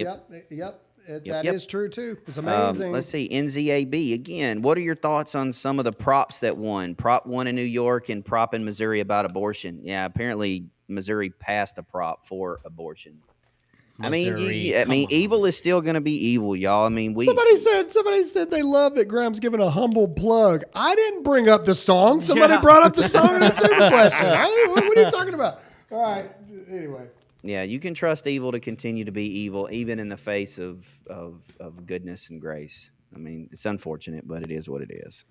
true too. It's amazing. Let's see. NZAB again. What are your thoughts on some of the props that won? Prop 1 in New York and prop in Missouri about abortion. Yeah, apparently Missouri passed a prop for abortion. Missouri, I mean, evil is still going to be evil, y'all. I mean, somebody said they love that Graham's giving a humble plug. I didn't bring up the song. Somebody brought up the song and answered the question. What are you talking about? All right. Anyway. Yeah, you can trust evil to continue to be evil, even in the face of goodness and grace. I mean, it's unfortunate, but it is what it is.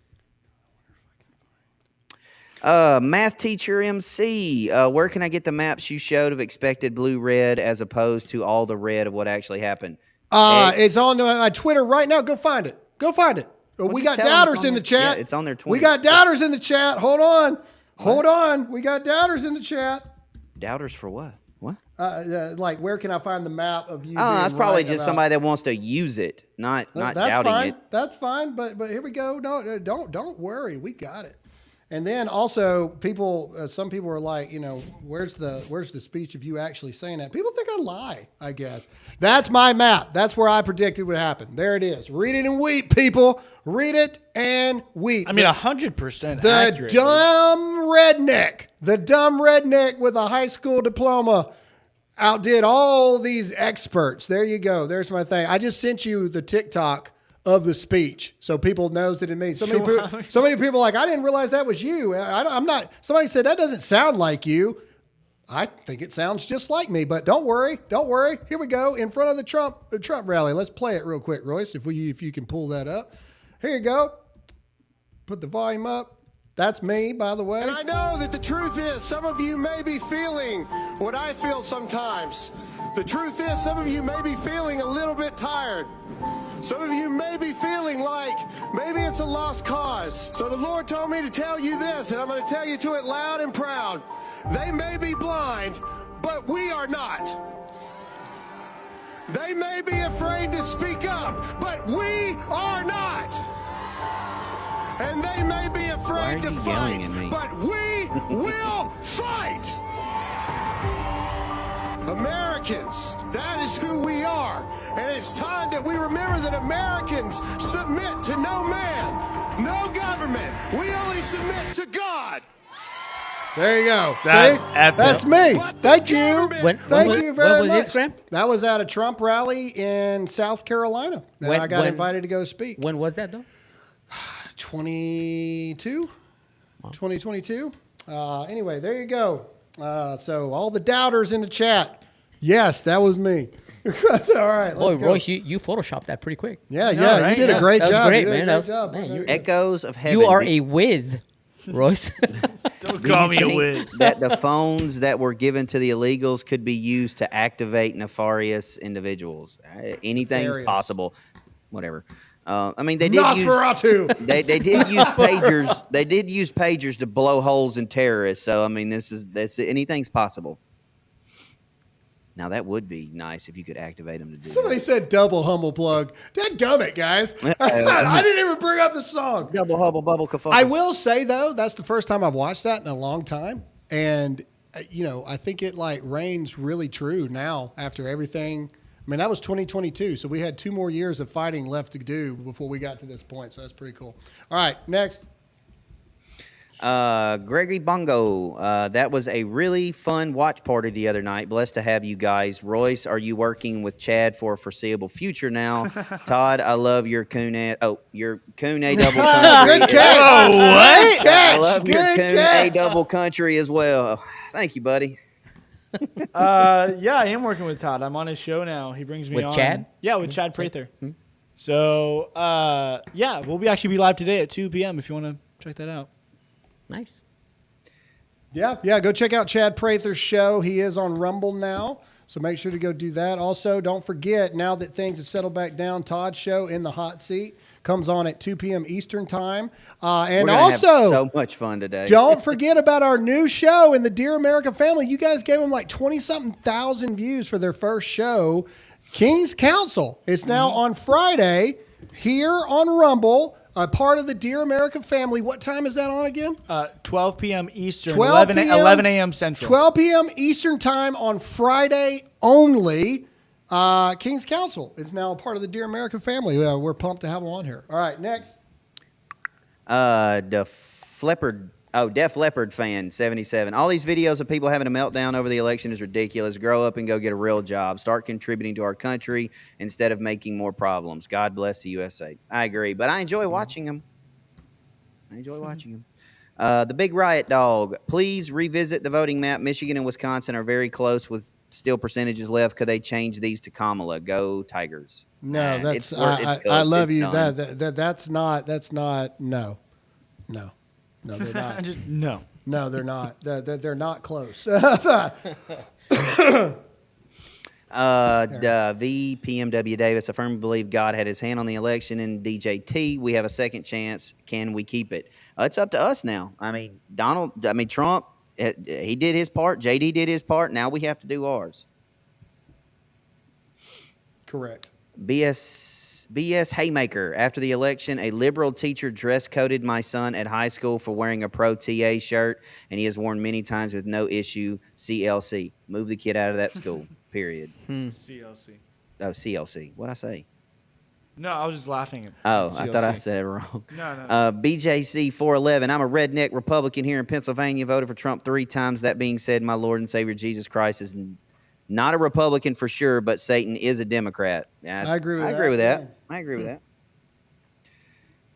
Math teacher MC, where can I get the maps you showed of expected blue red as opposed to all the red of what actually happened? It's on my Twitter right now. Go find it. Go find it. Well, we got doubters in the chat. Yeah, it's on their Twitter. We got doubters in the chat. Hold on. Hold on. We got doubters in the chat. Doubters for what? What? Like, where can I find the map of you? Oh, that's probably right just somebody that wants to use it, not doubting fine. it. That's fine. But here we go. No, don't worry. We got it. And then also, some people are like, where's the speech of you actually saying that? People think I lie, I guess. That's my map. That's where I predicted would happen. There it is. Read it and weep, people. Read it and weep. I mean, 100% the accurate. The dumb redneck with a high school diploma outdid all these experts. There you go. There's my thing. I just sent you the TikTok of the speech, so people knows that it means so many people are like, I didn't realize that was you. I'm not. Somebody said that doesn't sound like you. I think it sounds just like me, but don't worry. Here we go in front of the Trump rally. Let's play it real quick, Royce, if you can pull that up. Here you go. Put the volume up. That's me, by the way. And I know that the truth is some of you may be feeling what I feel sometimes. The truth is some of you may be feeling a little bit tired. Some of you may be feeling like maybe it's a lost cause. So the Lord told me to tell you this, and I'm going to tell you to it loud and proud. They may be blind, but we are not. They may be afraid to speak up, but we are not. And they may be afraid to fight, but we will fight. Americans, that is who we are. And it's time that we remember that Americans submit to no man, no government. We only submit to God. There you go. That's See? epic. That's me. Thank you. Thank you very was much. this, Graham? That was at a Trump rally in South Carolina. And I got invited to go speak. When was that, though? 2022. Anyway, there you go. So all the doubters in the chat. Yes, that was me. All right. Boy, Royce, you photoshopped that pretty quick. Yeah, right? You did a great job. That was great, you did man. A great job. Echoes of heaven. You are a whiz, Royce. Don't call me a whiz. That the phones that were given to the illegals could be used to activate nefarious individuals. Anything's possible. Whatever. I mean, they did Nosferatu. They did use pagers. They did use pagers to blow holes in terrorists. So I mean, that's anything's possible. Now that would be nice if you could activate them to do. Somebody said double humble plug. Dadgummit, guys. I didn't even bring up the song. Double hubble bubble kafuffle. I will say though, that's the first time I've watched that in a long time, and I think it like reigns really true now after everything. I mean, that was 2022, so we had 2 more years of fighting left to do before we got to this point. So that's pretty cool. All right, next. Gregory Bongo, that was a really fun watch party the other night. Blessed to have you guys. Royce, are you working with Chad for a foreseeable future now? Todd, I love your coon your coon A double country. Good catch. Oh, what? I love your coon A double country as well. Thank you, buddy. Yeah, I am working with Todd. I'm on his show now. He brings me With on. Chad? Yeah, with Chad Prather. So, yeah, we'll actually be live today at 2 p.m. if you want to check that out. Nice. Yeah, go check out Chad Prather's show. He is on Rumble now, so make sure to go do that. Also, don't forget, now that things have settled back down, Todd's show In the Hot Seat comes on at 2 p.m. Eastern Time. And We're gonna also, have so much fun today. Don't forget about our new show in the Dear America family. You guys gave them like 20-something thousand views for their first show, King's Council. It's now on Friday here on Rumble. A part of the Dear America family. What time is that on again? 12 p.m. Eastern, 12 11 a.m. Central. 12 p.m. Eastern time on Friday only. King's Council is now a part of the Dear America family. We're pumped to have them on here. All right, next. Def Leppard fan 77. All these videos of people having a meltdown over the election is ridiculous. Grow up and go get a real job. Start contributing to our country instead of making more problems. God bless the USA. I agree, but I enjoy watching them. The Big Riot Dog. Please revisit the voting map. Michigan and Wisconsin are very close with still percentages left. Could they change these to Kamala? Go Tigers. No, that's I love you. That's not no. They're not. Just no. No, they're not. They're not close. VPMW Davis, I firmly believe God had his hand on the election in DJT. We have a second chance. Can we keep it? It's up to us now. I mean, Trump, he did his part. JD did his part. Now we have to do ours. Correct. BS Haymaker. After the election, a liberal teacher dress coded my son at high school for wearing a pro TA shirt, and he has worn many times with no issue. CLC. Move the kid out of that school. Period. CLC. Oh, CLC. What'd I say? No, I was just laughing at Oh, CLC. I thought I said it wrong. No. BJC 411. I'm a redneck Republican here in Pennsylvania. Voted for Trump 3 times. That being said, my Lord and Savior Jesus Christ is not a Republican for sure, but Satan is a Democrat. I agree with that. I agree with that.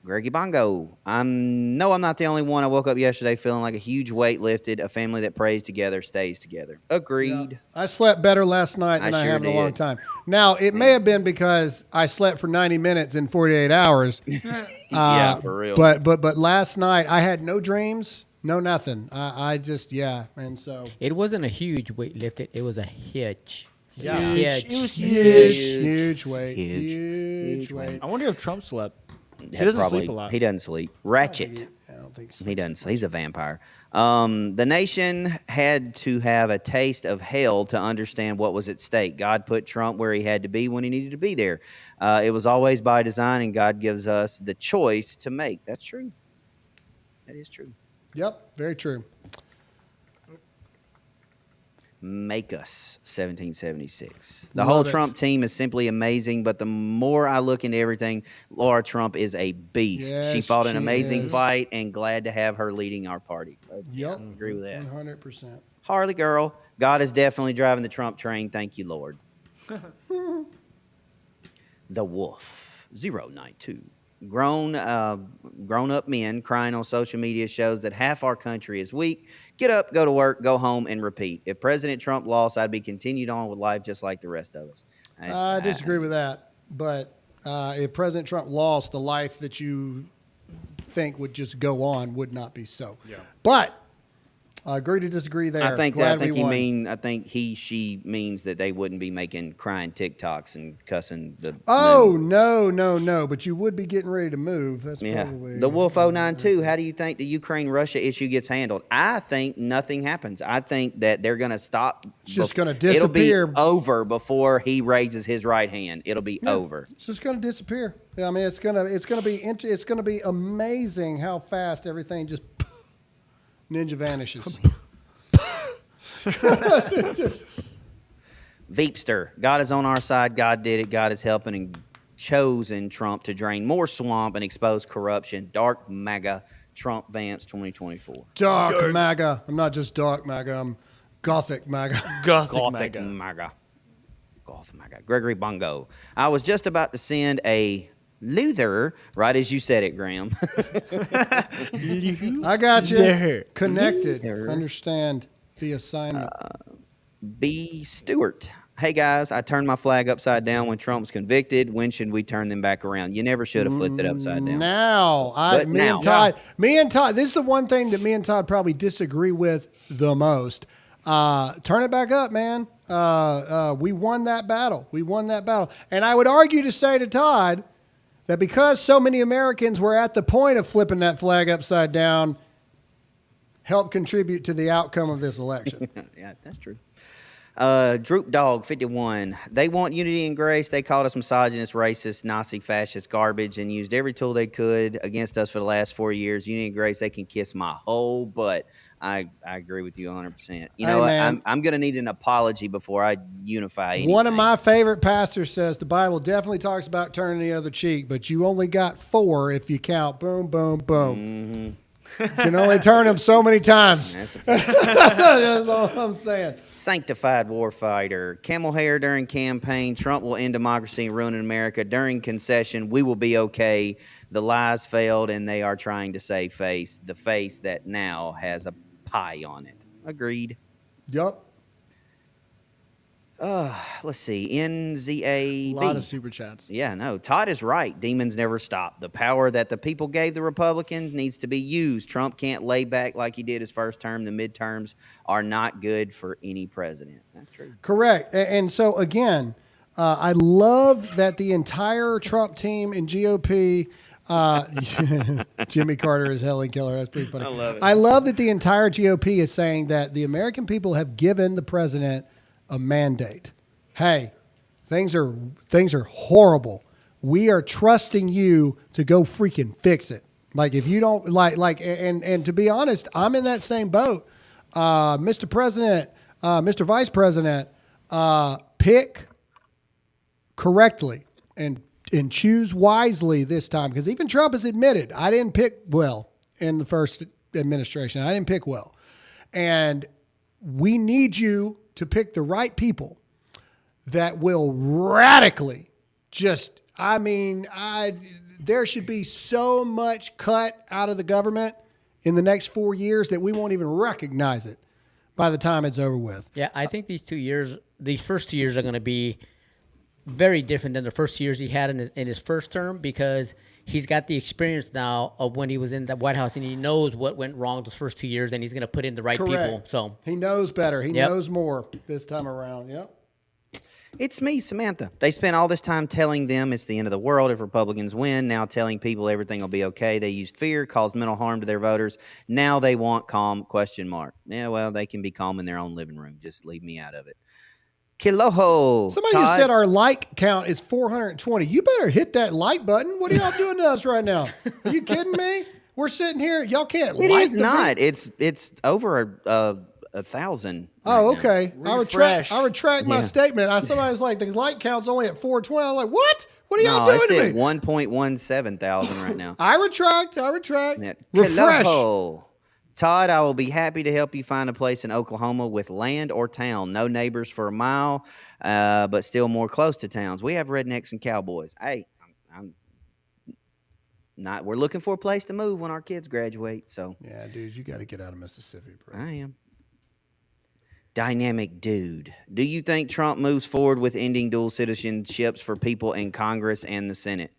Greggy Bongo. I'm not the only one. I woke up yesterday feeling like a huge weight lifted. A family that prays together stays together. Agreed. Yeah. I slept better last night than I have in a long time. Now, it may have been because I slept for 90 minutes in 48 hours. Yeah, for real. But last night I had no dreams, no nothing. I just, and so. It wasn't a huge weight lifted. It was a hitch. Yeah. It was Huge weight. Huge weight. I wonder if Trump slept. He Yeah, doesn't probably. sleep a lot. He doesn't sleep. Ratchet. I don't think so. He doesn't. He's a vampire. The nation had to have a taste of hell to understand what was at stake. God put Trump where he had to be when he needed to be there. It was always by design, and God gives us the choice to make. That's true. That is true. Yep, very true. Make us 1776. The whole Trump team is simply amazing, but the more I look into everything, Laura Trump is a beast. Yes, she fought an she amazing is. fight, and glad to have her leading our party. Yep. I agree with that. 100%. Harley girl, God is definitely driving the Trump train. Thank you, Lord. The Wolf 092. Grown up men crying on social media shows that half our country is weak. Get up, go to work, go home, and repeat. If President Trump lost, I'd be continued on with life just like the rest of us. I disagree with that. But if President Trump lost, the life that you think would just go on would not be so. Yeah. But I agree to disagree there. I think she means that they wouldn't be making crying TikToks and cussing the No. But you would be getting ready to move. That's probably The Wolf 092. How do you think the Ukraine-Russia issue gets handled? I think nothing happens. I think that they're going to stop. It's just going to disappear. It'll be over before he raises his right hand. It'll be over. It's just going to disappear. Yeah, I mean, it's going to be amazing how fast everything just ninja vanishes. Veepster. God is on our side. God did it. God is helping and chosen Trump to drain more swamp and expose corruption. Dark MAGA. Trump Vance 2024. Dark MAGA. I'm not just dark MAGA. I'm gothic MAGA. Gothic MAGA. Goth MAGA. Gregory Bongo. I was just about to send a Luther, right as you said it, Graham. I got you. Connected. Understand the assignment. B. Stewart. Hey, guys, I turned my flag upside down when Trump was convicted. When should we turn them back around? You never should have flipped it upside down. Me and Todd, this is the one thing that me and Todd probably disagree with the most. Turn it back up, man. We won that battle. And I would argue to say to Todd that because so many Americans were at the point of flipping that flag upside down, helped contribute to the outcome of this election. Yeah, that's true. Droop Dog 51. They want unity and grace. They called us misogynist, racist, Nazi, fascist garbage and used every tool they could against us for the last 4 years. Unity and grace, they can kiss my whole butt. I agree with you 100%. You know what? I'm going to need an apology before I unify anything. One of my favorite pastors says the Bible definitely talks about turning the other cheek, but you only got 4 if you count boom, boom, boom. Mm-hmm. You can only turn them so many times. That's a fact. That's all I'm saying. Sanctified warfighter. Camel hair during campaign. Trump will end democracy and ruin America. During concession, we will be okay. The lies failed, and they are trying to save face. The face that now has a pie on it. Agreed. Yup. Let's see. NZAB. A lot of super chats. Yeah, no. Todd is right. Demons never stop. The power that the people gave the Republicans needs to be used. Trump can't lay back like he did his first term. The midterms are not good for any president. That's true. Correct. And so, again, I love that the entire Trump team and GOP, Jimmy Carter is Helen Keller. That's pretty funny. I love it. I love that the entire GOP is saying that the American people have given the president a mandate. Hey, things are horrible. We are trusting you to go freaking fix it. Like, if you don't and to be honest, I'm in that same boat. Mr. President, Mr. Vice President, pick correctly and choose wisely this time, because even Trump has admitted, I didn't pick well in the first administration. I didn't pick well. And we need you to pick the right people that will radically there should be so much cut out of the government in the next 4 years that we won't even recognize it by the time it's over with. Yeah, I think these first 2 years are going to be very different than the first 2 years he had in his first term, because he's got the experience now of when he was in the White House, and he knows what went wrong those first 2 years, and he's going to put in the right people. So he knows better. He knows more this time around. Yep. It's me, Samantha. They spent all this time telling them it's the end of the world if Republicans win. Now telling people everything will be okay. They used fear, caused mental harm to their voters. Now they want calm, ? Yeah, well, they can be calm in their own living room. Just leave me out of it. Kiloho. Somebody just said our like count is 420. You better hit that like button. What are y'all doing to us right now? Are you kidding me? We're sitting here. Y'all can't like. It is not. It's over 1,000. Oh, okay. Refresh. I retract my statement. Somebody was like, the like count's only at 420. I was like, what? What are y'all doing to me? It's at 1.17 thousand right now. I retract. Yeah. Refresh. Kiloho. Todd, I will be happy to help you find a place in Oklahoma with land or town. No neighbors for a mile, but still more close to towns. We have rednecks and cowboys. Hey, I'm not. We're looking for a place to move when our kids graduate. So yeah, dude, you got to get out of Mississippi, bro. I am. Dynamic dude. Do you think Trump moves forward with ending dual citizenships for people in Congress and the Senate?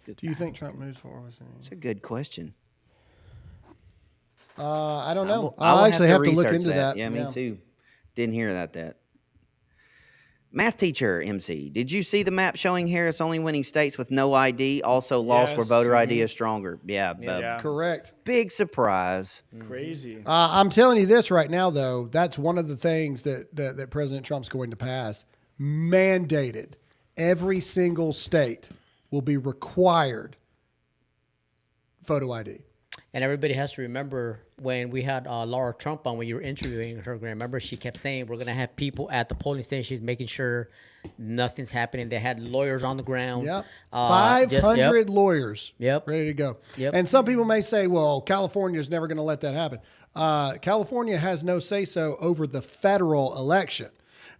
Do you think Trump moves forward? It's a good question. I don't know. I'll actually have to look research into that. Yeah, me too. Didn't hear that. Math teacher MC, did you see the map showing Harris only winning states with no ID, also lost where voter ID is stronger? Yeah. Correct. Big surprise. Crazy. I'm telling you this right now, though. That's one of the things that President Trump's going to pass. Mandated. Every single state will be required photo ID. And everybody has to remember when we had Laura Trump on, when you were interviewing her, remember she kept saying we're going to have people at the polling stations making sure nothing's happening. They had lawyers on the ground. Yep. 500 lawyers ready to go. Yep. And some people may say, well, California is never going to let that happen. California has no say-so over the federal election.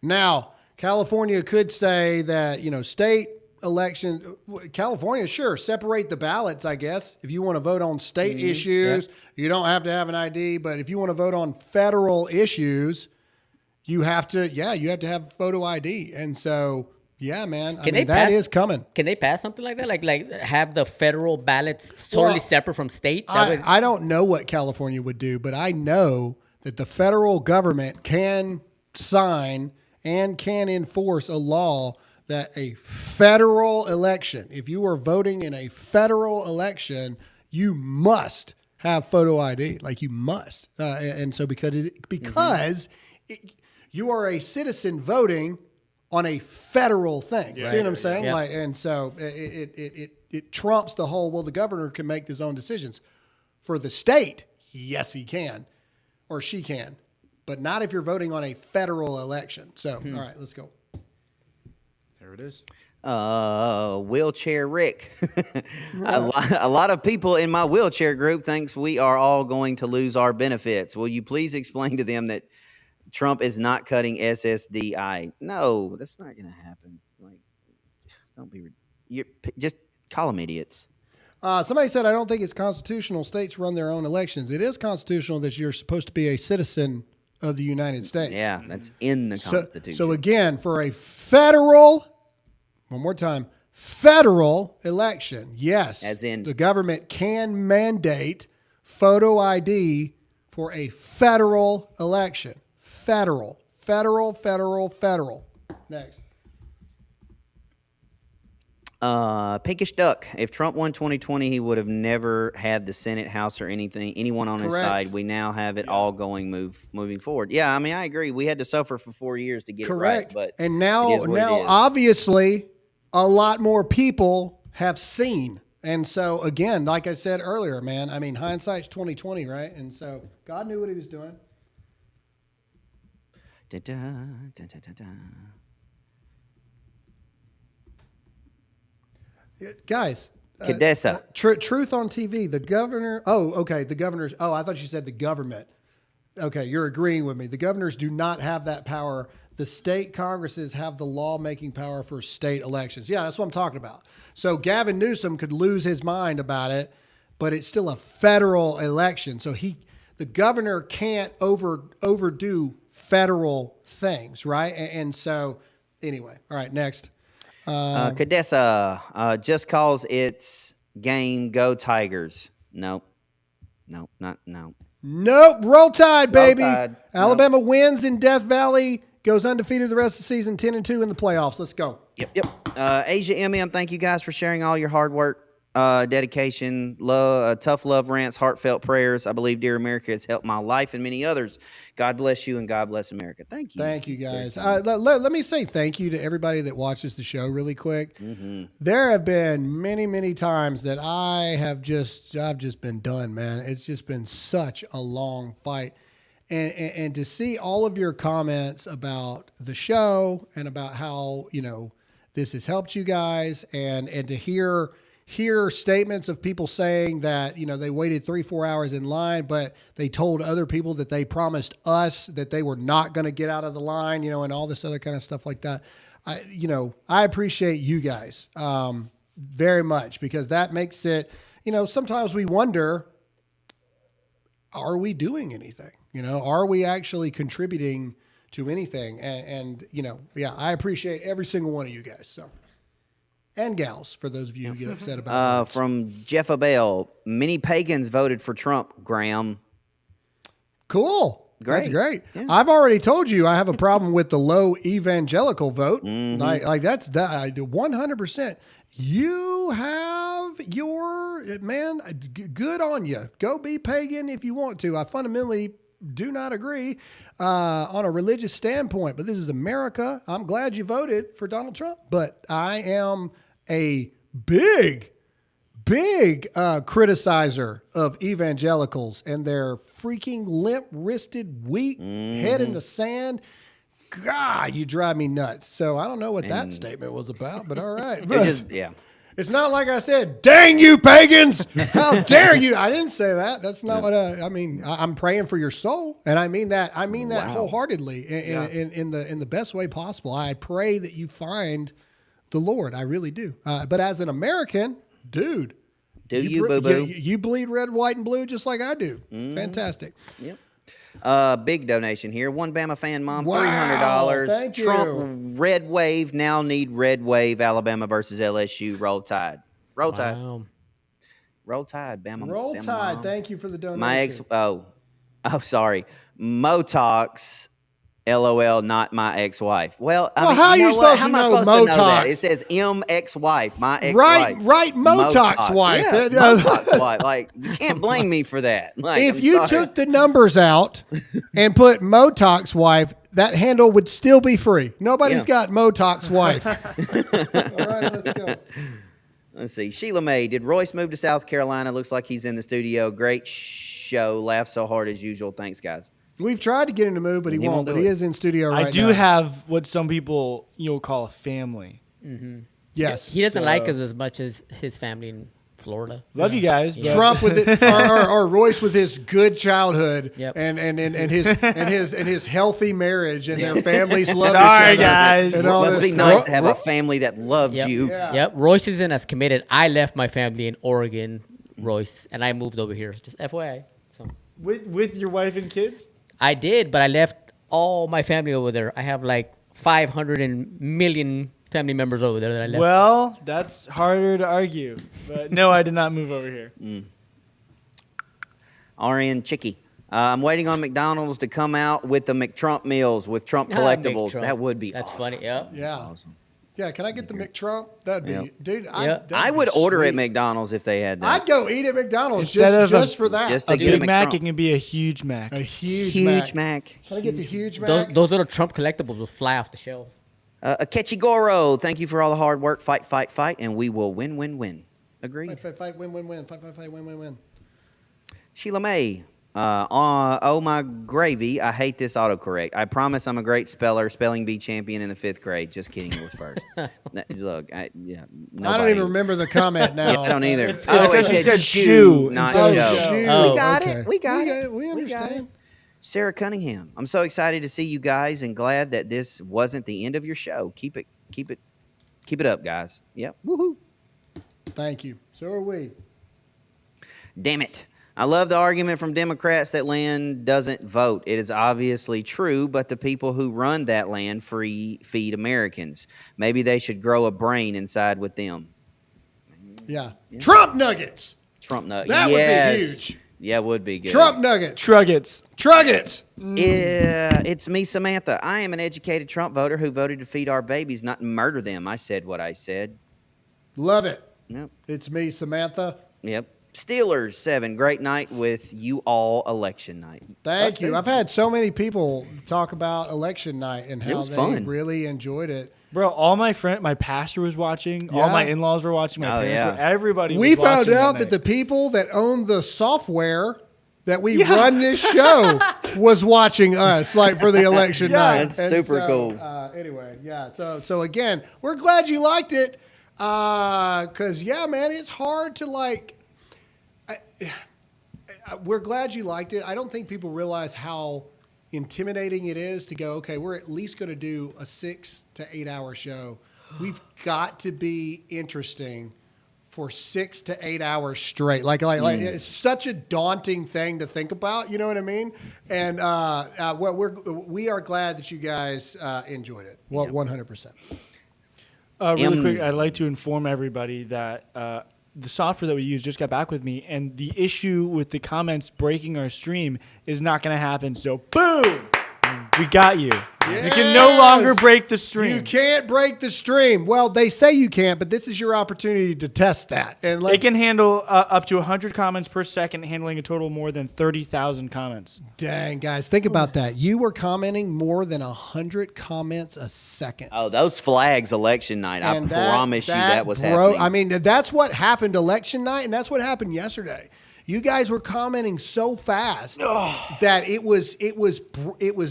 Now, California could say that, state election, California, sure, separate the ballots, I guess. If you want to vote on state issues, you don't have to have an ID. But if you want to vote on federal issues, you have to have photo ID. And so, yeah, man, that is coming. Can they pass something like that? Like have the federal ballots totally separate from state? I don't know what California would do, but I know that the federal government can sign and can enforce a law that a federal election, if you are voting in a federal election, you must have photo ID. Like, you must. And so because you are a citizen voting on a federal thing. See what I'm saying? Yeah. And so it trumps the whole, well, the governor can make his own decisions. For the state, yes, he can, or she can, but not if you're voting on a federal election. So, all right, let's go. There it is. Wheelchair Rick. A lot of people in my wheelchair group thinks we are all going to lose our benefits. Will you please explain to them that Trump is not cutting SSDI? No, that's not going to happen. Just call them idiots. Somebody said, I don't think it's constitutional. States run their own elections. It is constitutional that you're supposed to be a citizen of the United States. Yeah, that's in the Constitution. So again, for a federal, one more time, federal election, yes, as in the government can mandate photo ID for a federal election. Federal. Next. Pinkish Duck. If Trump won 2020, he would have never had the Senate, House, or anyone on his side. We now have it all going moving forward. Yeah, I mean, I agree. We had to suffer for 4 years to get it right. But and now obviously, a lot more people have seen. And so again, like I said earlier, man, I mean, hindsight's 2020, right? And so God knew what he was doing. Guys, Cadessa. Truth on TV. The governor. Oh, okay. The governors. Oh, I thought you said the government. Okay, you're agreeing with me. The governors do not have that power. The state congresses have the lawmaking power for state elections. Yeah, that's what I'm talking about. So Gavin Newsom could lose his mind about it, but it's still a federal election. So the governor can't overdo federal things, right? And so, anyway, all right, next. Cadessa, just cause it's game, go Tigers. Nope. No. Nope. Roll Tide, baby. Roll Tide. Alabama wins in Death Valley, goes undefeated the rest of the season, 10-2 in the playoffs. Let's go. Yep. Asia MM, thank you guys for sharing all your hard work, dedication, love, tough love rants, heartfelt prayers. I believe Dear America has helped my life and many others. God bless you and God bless America. Thank you. Thank you, guys. Let me say thank you to everybody that watches the show really quick. Mm-hmm. There have been many, many times that I've just been done, man. It's just been such a long fight. And to see all of your comments about the show and about how, this has helped you guys and to hear statements of people saying that, they waited 3-4 hours in line, but they told other people that they promised us that they were not going to get out of the line, and all this other kind of stuff like that. I appreciate you guys very much because that makes it, sometimes we wonder, are we doing anything? Are we actually contributing to anything? And I appreciate every single one of you guys. So. And gals, for those of you who get upset about it. From Jeff Abell, many pagans voted for Trump, Graham. Cool. Great. That's great. Yeah. I've already told you I have a problem with the low evangelical vote. Mm-hmm. Like that's that. I do 100%. You have your, man, good on you. Go be pagan if you want to. I fundamentally do not agree on a religious standpoint, but this is America. I'm glad you voted for Donald Trump, but I am a big criticizer of evangelicals and their freaking limp-wristed, weak head in the sand. God, you drive me nuts. So I don't know what that statement was about, but all right. It's not like I said, dang you pagans, how dare you. I didn't say that. That's not what I mean. I'm praying for your soul. And I mean that wholeheartedly in the best way possible. I pray that you find the Lord. I really do. But as an American, dude, you boo-boo? You bleed red, white, and blue just like I do. Fantastic. Yep. Big donation here. One Bama fan mom, Wow, $300. thank you. Trump red wave now need red wave. Alabama versus LSU. Roll Tide. Roll Tide. Wow. Roll Tide. Bama. Roll Bama Tide. mom. Thank you for the donation. Sorry. Motox. LOL, not my ex-wife. Well, I mean, how are you supposed How to am I know supposed to know that? Motox? It says ex-wife, my ex-wife. Right, Motox wife. Yeah, Motox wife. Like, you can't blame me for that. Like, if you took the numbers out and put Motox wife, that handle would still be free. Nobody's got Motox wife. All right, let's go. Let's see. Sheila May, did Royce move to South Carolina? Looks like he's in the studio. Great show. Laugh so hard as usual. Thanks, guys. We've tried to get him to move, but he won't. But he is in studio right now. I do have what some people call a family. Mm-hmm. Yes. He doesn't like us as much as his family in Florida. Love you guys. Yeah. Trump with it, or Royce with his good childhood, Yep. and his healthy marriage, and their families love Sorry, each other. guys. And all Must this be stuff. nice to have a family that loves you. Yeah. Yep. Royce isn't as committed. I left my family in Oregon, Royce, and I moved over here. Just FYI. So With your wife and kids? I did, but I left all my family over there. I have like 500 million family members over there that I left. Well, that's harder to argue. But no, I did not move over here. RN Chicky. I'm waiting on McDonald's to come out with the McTrump meals with Trump collectibles. That would be That's awesome. funny. Yep. Yeah. Awesome. Yeah, can I get the McTrump? That'd be, dude. I would order at McDonald's if they had that. I'd go eat at McDonald's Instead of just for that. Just to A get a Big Mac, McTrump. it can be a huge Mac. A huge Mac. Can I get the huge Mac? Those little Trump collectibles will fly off the shelf. Akechi Goro, thank you for all the hard work. Fight, fight, fight, and we will win, win, win. Agreed. Fight, win, win, win. Fight, win, win, win. Sheila May. Oh my gravy, I hate this autocorrect. I promise I'm a great speller, spelling bee champion in the 5th grade. Just kidding, it was first. Look, I don't even remember the comment now. Yeah, I don't either. It's it said shoe, not instead show. of shoe. We got it. We got it. We understand. Sarah Cunningham. I'm so excited to see you guys and glad that this wasn't the end of your show. Keep it up, guys. Yep. Woohoo. Thank you. So are we. Damn it. I love the argument from Democrats that land doesn't vote. It is obviously true, but the people who run that land feed Americans. Maybe they should grow a brain inside with them. Yeah. Trump nuggets. Trump nuggets. That would be huge. Yeah, it would be good. Trump nuggets. Truggets. Yeah, it's me, Samantha. I am an educated Trump voter who voted to feed our babies, not murder them. I said what I said. Love it. Yep. It's me, Samantha. Yep. Steelers 7. Great night with you all election night. Thank you. I've had so many people talk about election night and how they really enjoyed it. Bro, all my my pastor was watching. All my in-laws were watching. My parents were, everybody was We watching found out that that the people that own the software that we run this show was watching us, like, for the election night. That's super cool. Anyway, yeah. So again, we're glad you liked it. Because, yeah, man, it's hard to, like... we're glad you liked it. I don't think people realize how intimidating it is to go, okay, we're at least going to do a 6 to 8 hour show. We've got to be interesting for 6 to 8 hours straight. Like it's such a daunting thing to think about. You know what I mean? And we are glad that you guys enjoyed it. Well, 100%. Really quick, I'd like to inform everybody that the software that we use just got back with me, and the issue with the comments breaking our stream is not going to happen. So, boom! We got you. Yes. You can no longer break the stream. You can't break the stream. Well, they say you can't, but this is your opportunity to test that. And it can handle up to 100 comments per second, handling a total of more than 30,000 comments. Dang, guys, think about that. You were commenting more than 100 comments a second. Oh, those flags election night. And I promise you that was happening. I mean, that's what happened election night, and that's what happened yesterday. You guys were commenting so fast that it was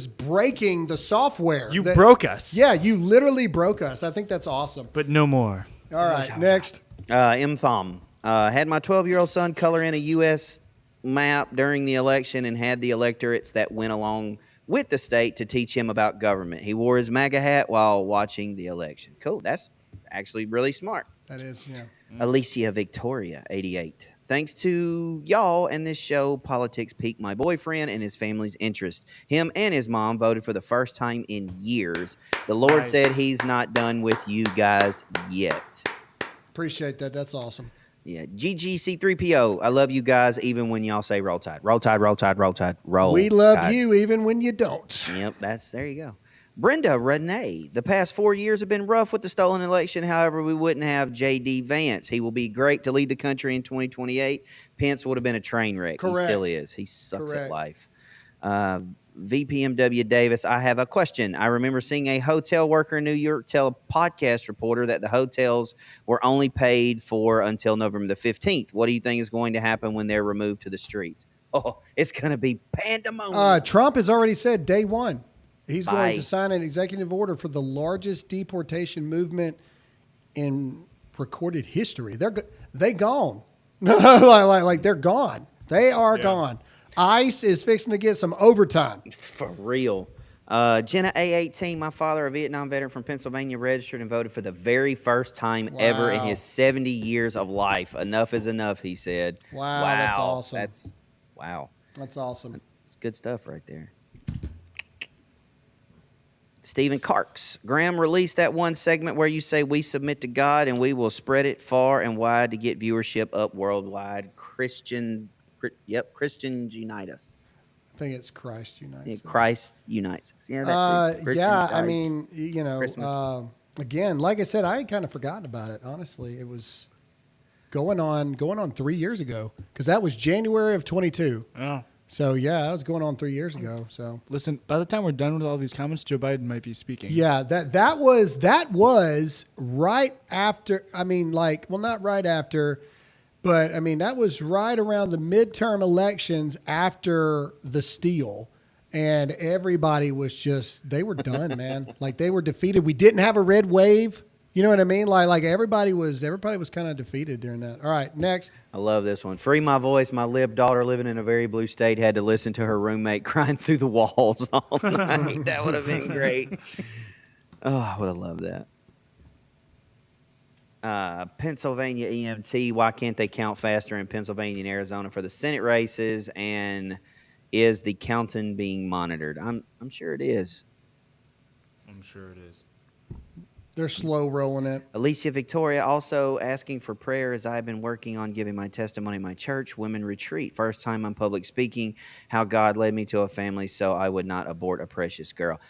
breaking the software. You broke us. Yeah, you literally broke us. I think that's awesome. But no more. All right, next. M. Thom. Had my 12-year-old son color in a U.S. map during the election and had the electorates that went along with the state to teach him about government. He wore his MAGA hat while watching the election. Cool. That's actually really smart. That is, yeah. Alicia Victoria, 88. Thanks to y'all and this show, politics piqued my boyfriend and his family's interest. Him and his mom voted for the first time in years. The Lord said he's not done with you guys yet. Appreciate that. That's awesome. Yeah. GGC3PO. I love you guys even when y'all say roll tide. Roll tide, roll tide, roll tide, roll. We love tide. you even when you don't. Yep, there you go. Brenda Renee, the past 4 years have been rough with the stolen election. However, we wouldn't have J.D. Vance. He will be great to lead the country in 2028. Pence would have been a train wreck. Correct. He still is. He sucks Correct. at life. VPMW Davis, I have a question. I remember seeing a hotel worker in New York tell a podcast reporter that the hotels were only paid for until November the 15th. What do you think is going to happen when they're removed to the streets? Oh, it's going to be pandemonium. Trump has already said day one. He's Bye. going to sign an executive order for the largest deportation movement in recorded history. They gone. like they're gone. They are gone. ICE is fixing to get some overtime. For real. Jenna A18, my father, a Vietnam veteran from Pennsylvania, registered and voted for the very first time ever in his 70 years of life. Enough is enough, he said. Wow, that's awesome. Wow. That's awesome. It's good stuff right there. Stephen Karks. Graham, released that one segment where you say we submit to God and we will spread it far and wide to get viewership up worldwide. Christians unite us. I think it's Christ unites. Yeah, Christ unites us. Yeah, I mean, again, like I said, I had kind of forgotten about it. Honestly, it was going on 3 years ago because that was January of 22. Yeah. So yeah, that was going on 3 years ago. So listen, by the time we're done with all these comments, Joe Biden might be speaking. Yeah, that was right after. I mean, not right after, but I mean that was right around the midterm elections after the steal, and everybody was they were done, man. Like they were defeated. We didn't have a red wave. You know what I mean? Like everybody was kind of defeated during that. All right, next. I love this one. Free my voice. My lib daughter living in a very blue state had to listen to her roommate crying through the walls all night. That would have been great. Oh, I would have loved that. Pennsylvania EMT. Why can't they count faster in Pennsylvania and Arizona for the Senate races? And is the counting being monitored? I'm sure it is. I'm sure it is. They're slow rolling it. Alicia Victoria also asking for prayer as I've been working on giving my testimony in my church, Women Retreat. First time I'm public speaking, how God led me to a family so I would not abort a precious girl.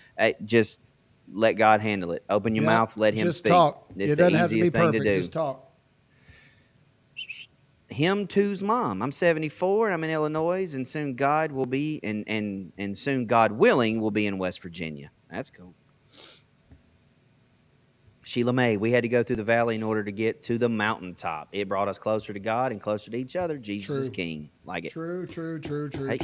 Just let God handle it. Open your mouth, let him speak. Talk. It's it the doesn't easiest have to be thing perfect. to do. Just talk. Him too's mom. I'm 74 and I'm in Illinois, and soon God will be and soon God willing will be in West Virginia. That's cool. Sheila May, we had to go through the valley in order to get to the mountaintop. It brought us closer to God and closer to each other. Jesus is king. Like it. True. Hey.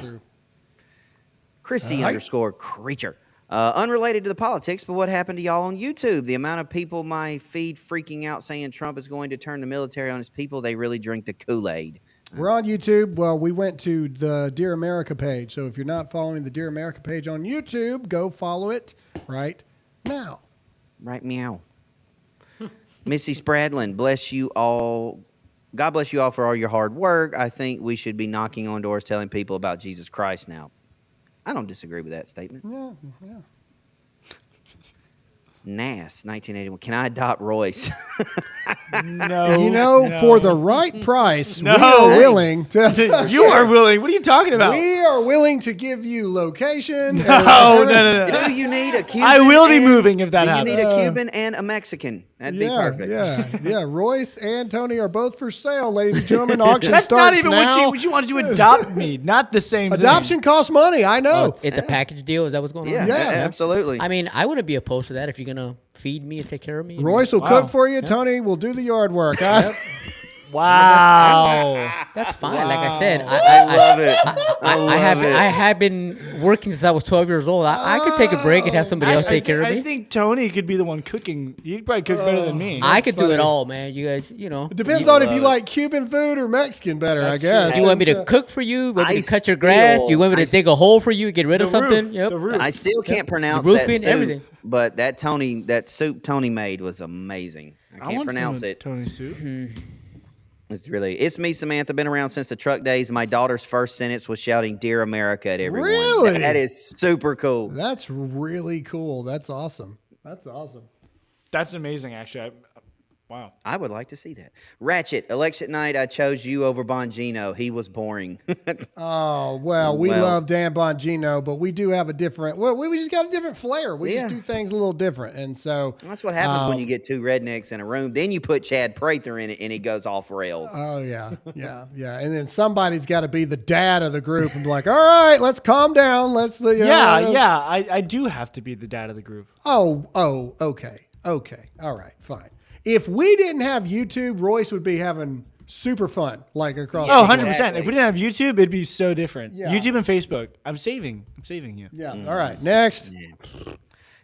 Chrissy _ creature. Unrelated to the politics, but what happened to y'all on YouTube? The amount of people my feed freaking out saying Trump is going to turn the military on his people, they really drink the Kool-Aid. We're on YouTube. Well, we went to the Dear America page. So if you're not following the Dear America page on YouTube, go follow it right now. Right meow. Missy Spradlin, bless you all. God bless you all for all your hard work. I think we should be knocking on doors telling people about Jesus Christ now. I don't disagree with that statement. Yeah. Nass, 1981. Can I adopt Royce? No. For the right price, we are willing to. You are willing. What are you talking about? We are willing to give you location. No. Do you need a Cuban? I will be moving if that happens. You need a Cuban and a Mexican. That'd be perfect. Yeah. Royce and Tony are both for sale, ladies and gentlemen. Auction That's starts not even now. what you wanted to adopt me. Not the same Adoption thing. costs money. I know. It's a package deal. Is that what's going on? Yeah, absolutely. I mean, I wouldn't be opposed to that if you're gonna feed me and take care of me. Royce will cook for you. Tony will do the yard work. Wow. That's fine. Like I said, I love it. I have been working since I was 12 years old. I could take a break and have somebody else take care of me. I think Tony could be the one cooking. He'd probably cook better than me. I could do it all, man. You guys, It depends on if you like Cuban food or Mexican better, I guess. You want me to cook for you? You want me to cut your grass? You want me to dig a hole for you? Get rid of something? Yep. I still can't pronounce the that roofing, soup, everything. but that soup Tony made was amazing. I can't pronounce it. Tony soup. It's me, Samantha. Been around since the truck days. My daughter's first sentence was shouting "Dear America" at everyone. Really? That is super cool. That's really cool. That's awesome. That's amazing, actually. Wow. I would like to see that. Ratchet, election night, I chose you over Bongino. He was boring. Oh, well, we love Dan Bongino, but we do have a different, we just got a different flair. We just do things a little different. And so. That's what happens when you get two rednecks in a room. Then you put Chad Prather in it and it goes off rails. Oh, yeah. And then somebody's got to be the dad of the group and be like, all right, let's calm down. Let's, I do have to be the dad of the group. Oh, okay. All right, fine. If we didn't have YouTube, Royce would be having super fun, like across. Oh, 100%. If we didn't have YouTube, it'd be so different. Yeah. YouTube and Facebook. I'm saving you. Yeah. All right. Next. Yeah.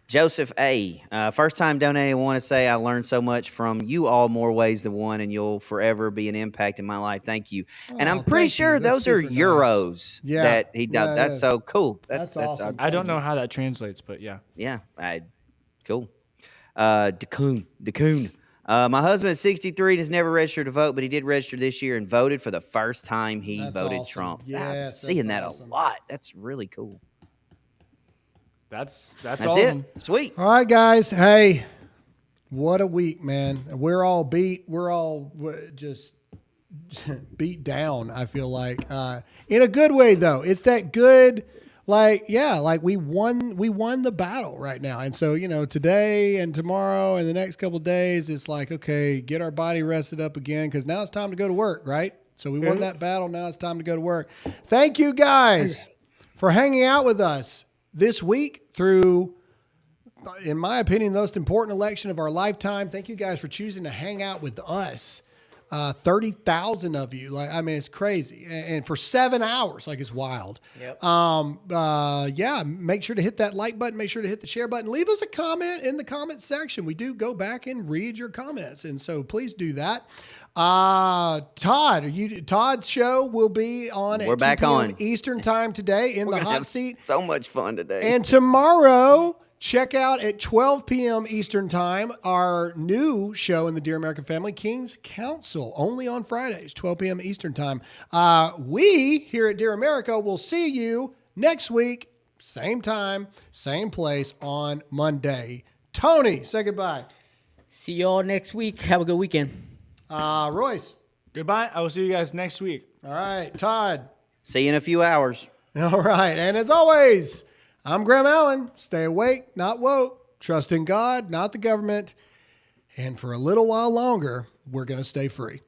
Joseph A. First time donating. I want to say I learned so much from you all, more ways than one, and you'll forever be an impact in my life. Thank you. And I'm pretty sure those are euros that he does. Yeah, that's so cool. That's awesome. I don't know how that translates, but yeah. Yeah. Cool. DeCoon. My husband is 63 and has never registered to vote, but he did register this year and voted for the first time he voted awesome. Trump. Yes, I'm seeing that awesome. a lot. That's really cool. That's it. Sweet. All right, guys. Hey, what a week, man. We're all beat. We're all just beat down, I feel like. In a good way, though. It's that good, like we won the battle right now. And so, today and tomorrow and the next couple of days, it's like, okay, get our body rested up again, because now it's time to go to work, right? So we won that battle. Now it's time to go to work. Thank you guys for hanging out with us this week through, in my opinion, the most important election of our lifetime. Thank you guys for choosing to hang out with us. 30,000 of you. It's crazy. And for 7 hours, it's wild. Yep. Make sure to hit that like button. Make sure to hit the share button. Leave us a comment in the comment section. We do go back and read your comments. And so please do that. Todd's show will be on at 2 p.m. Eastern time today in the hot seat. So much fun today. And tomorrow, check out at 12 p.m. Eastern time our new show in the Dear American Family, King's Council, only on Fridays, 12 p.m. Eastern time. We here at Dear America will see you next week, same time, same place on Monday. Tony, say goodbye. See you all next week. Have a good weekend. Royce. Goodbye. I will see you guys next week. All right. Todd. See you in a few hours. All right. And as always, I'm Graham Allen. Stay awake, not woke. Trust in God, not the government. And for a little while longer, we're going to stay free.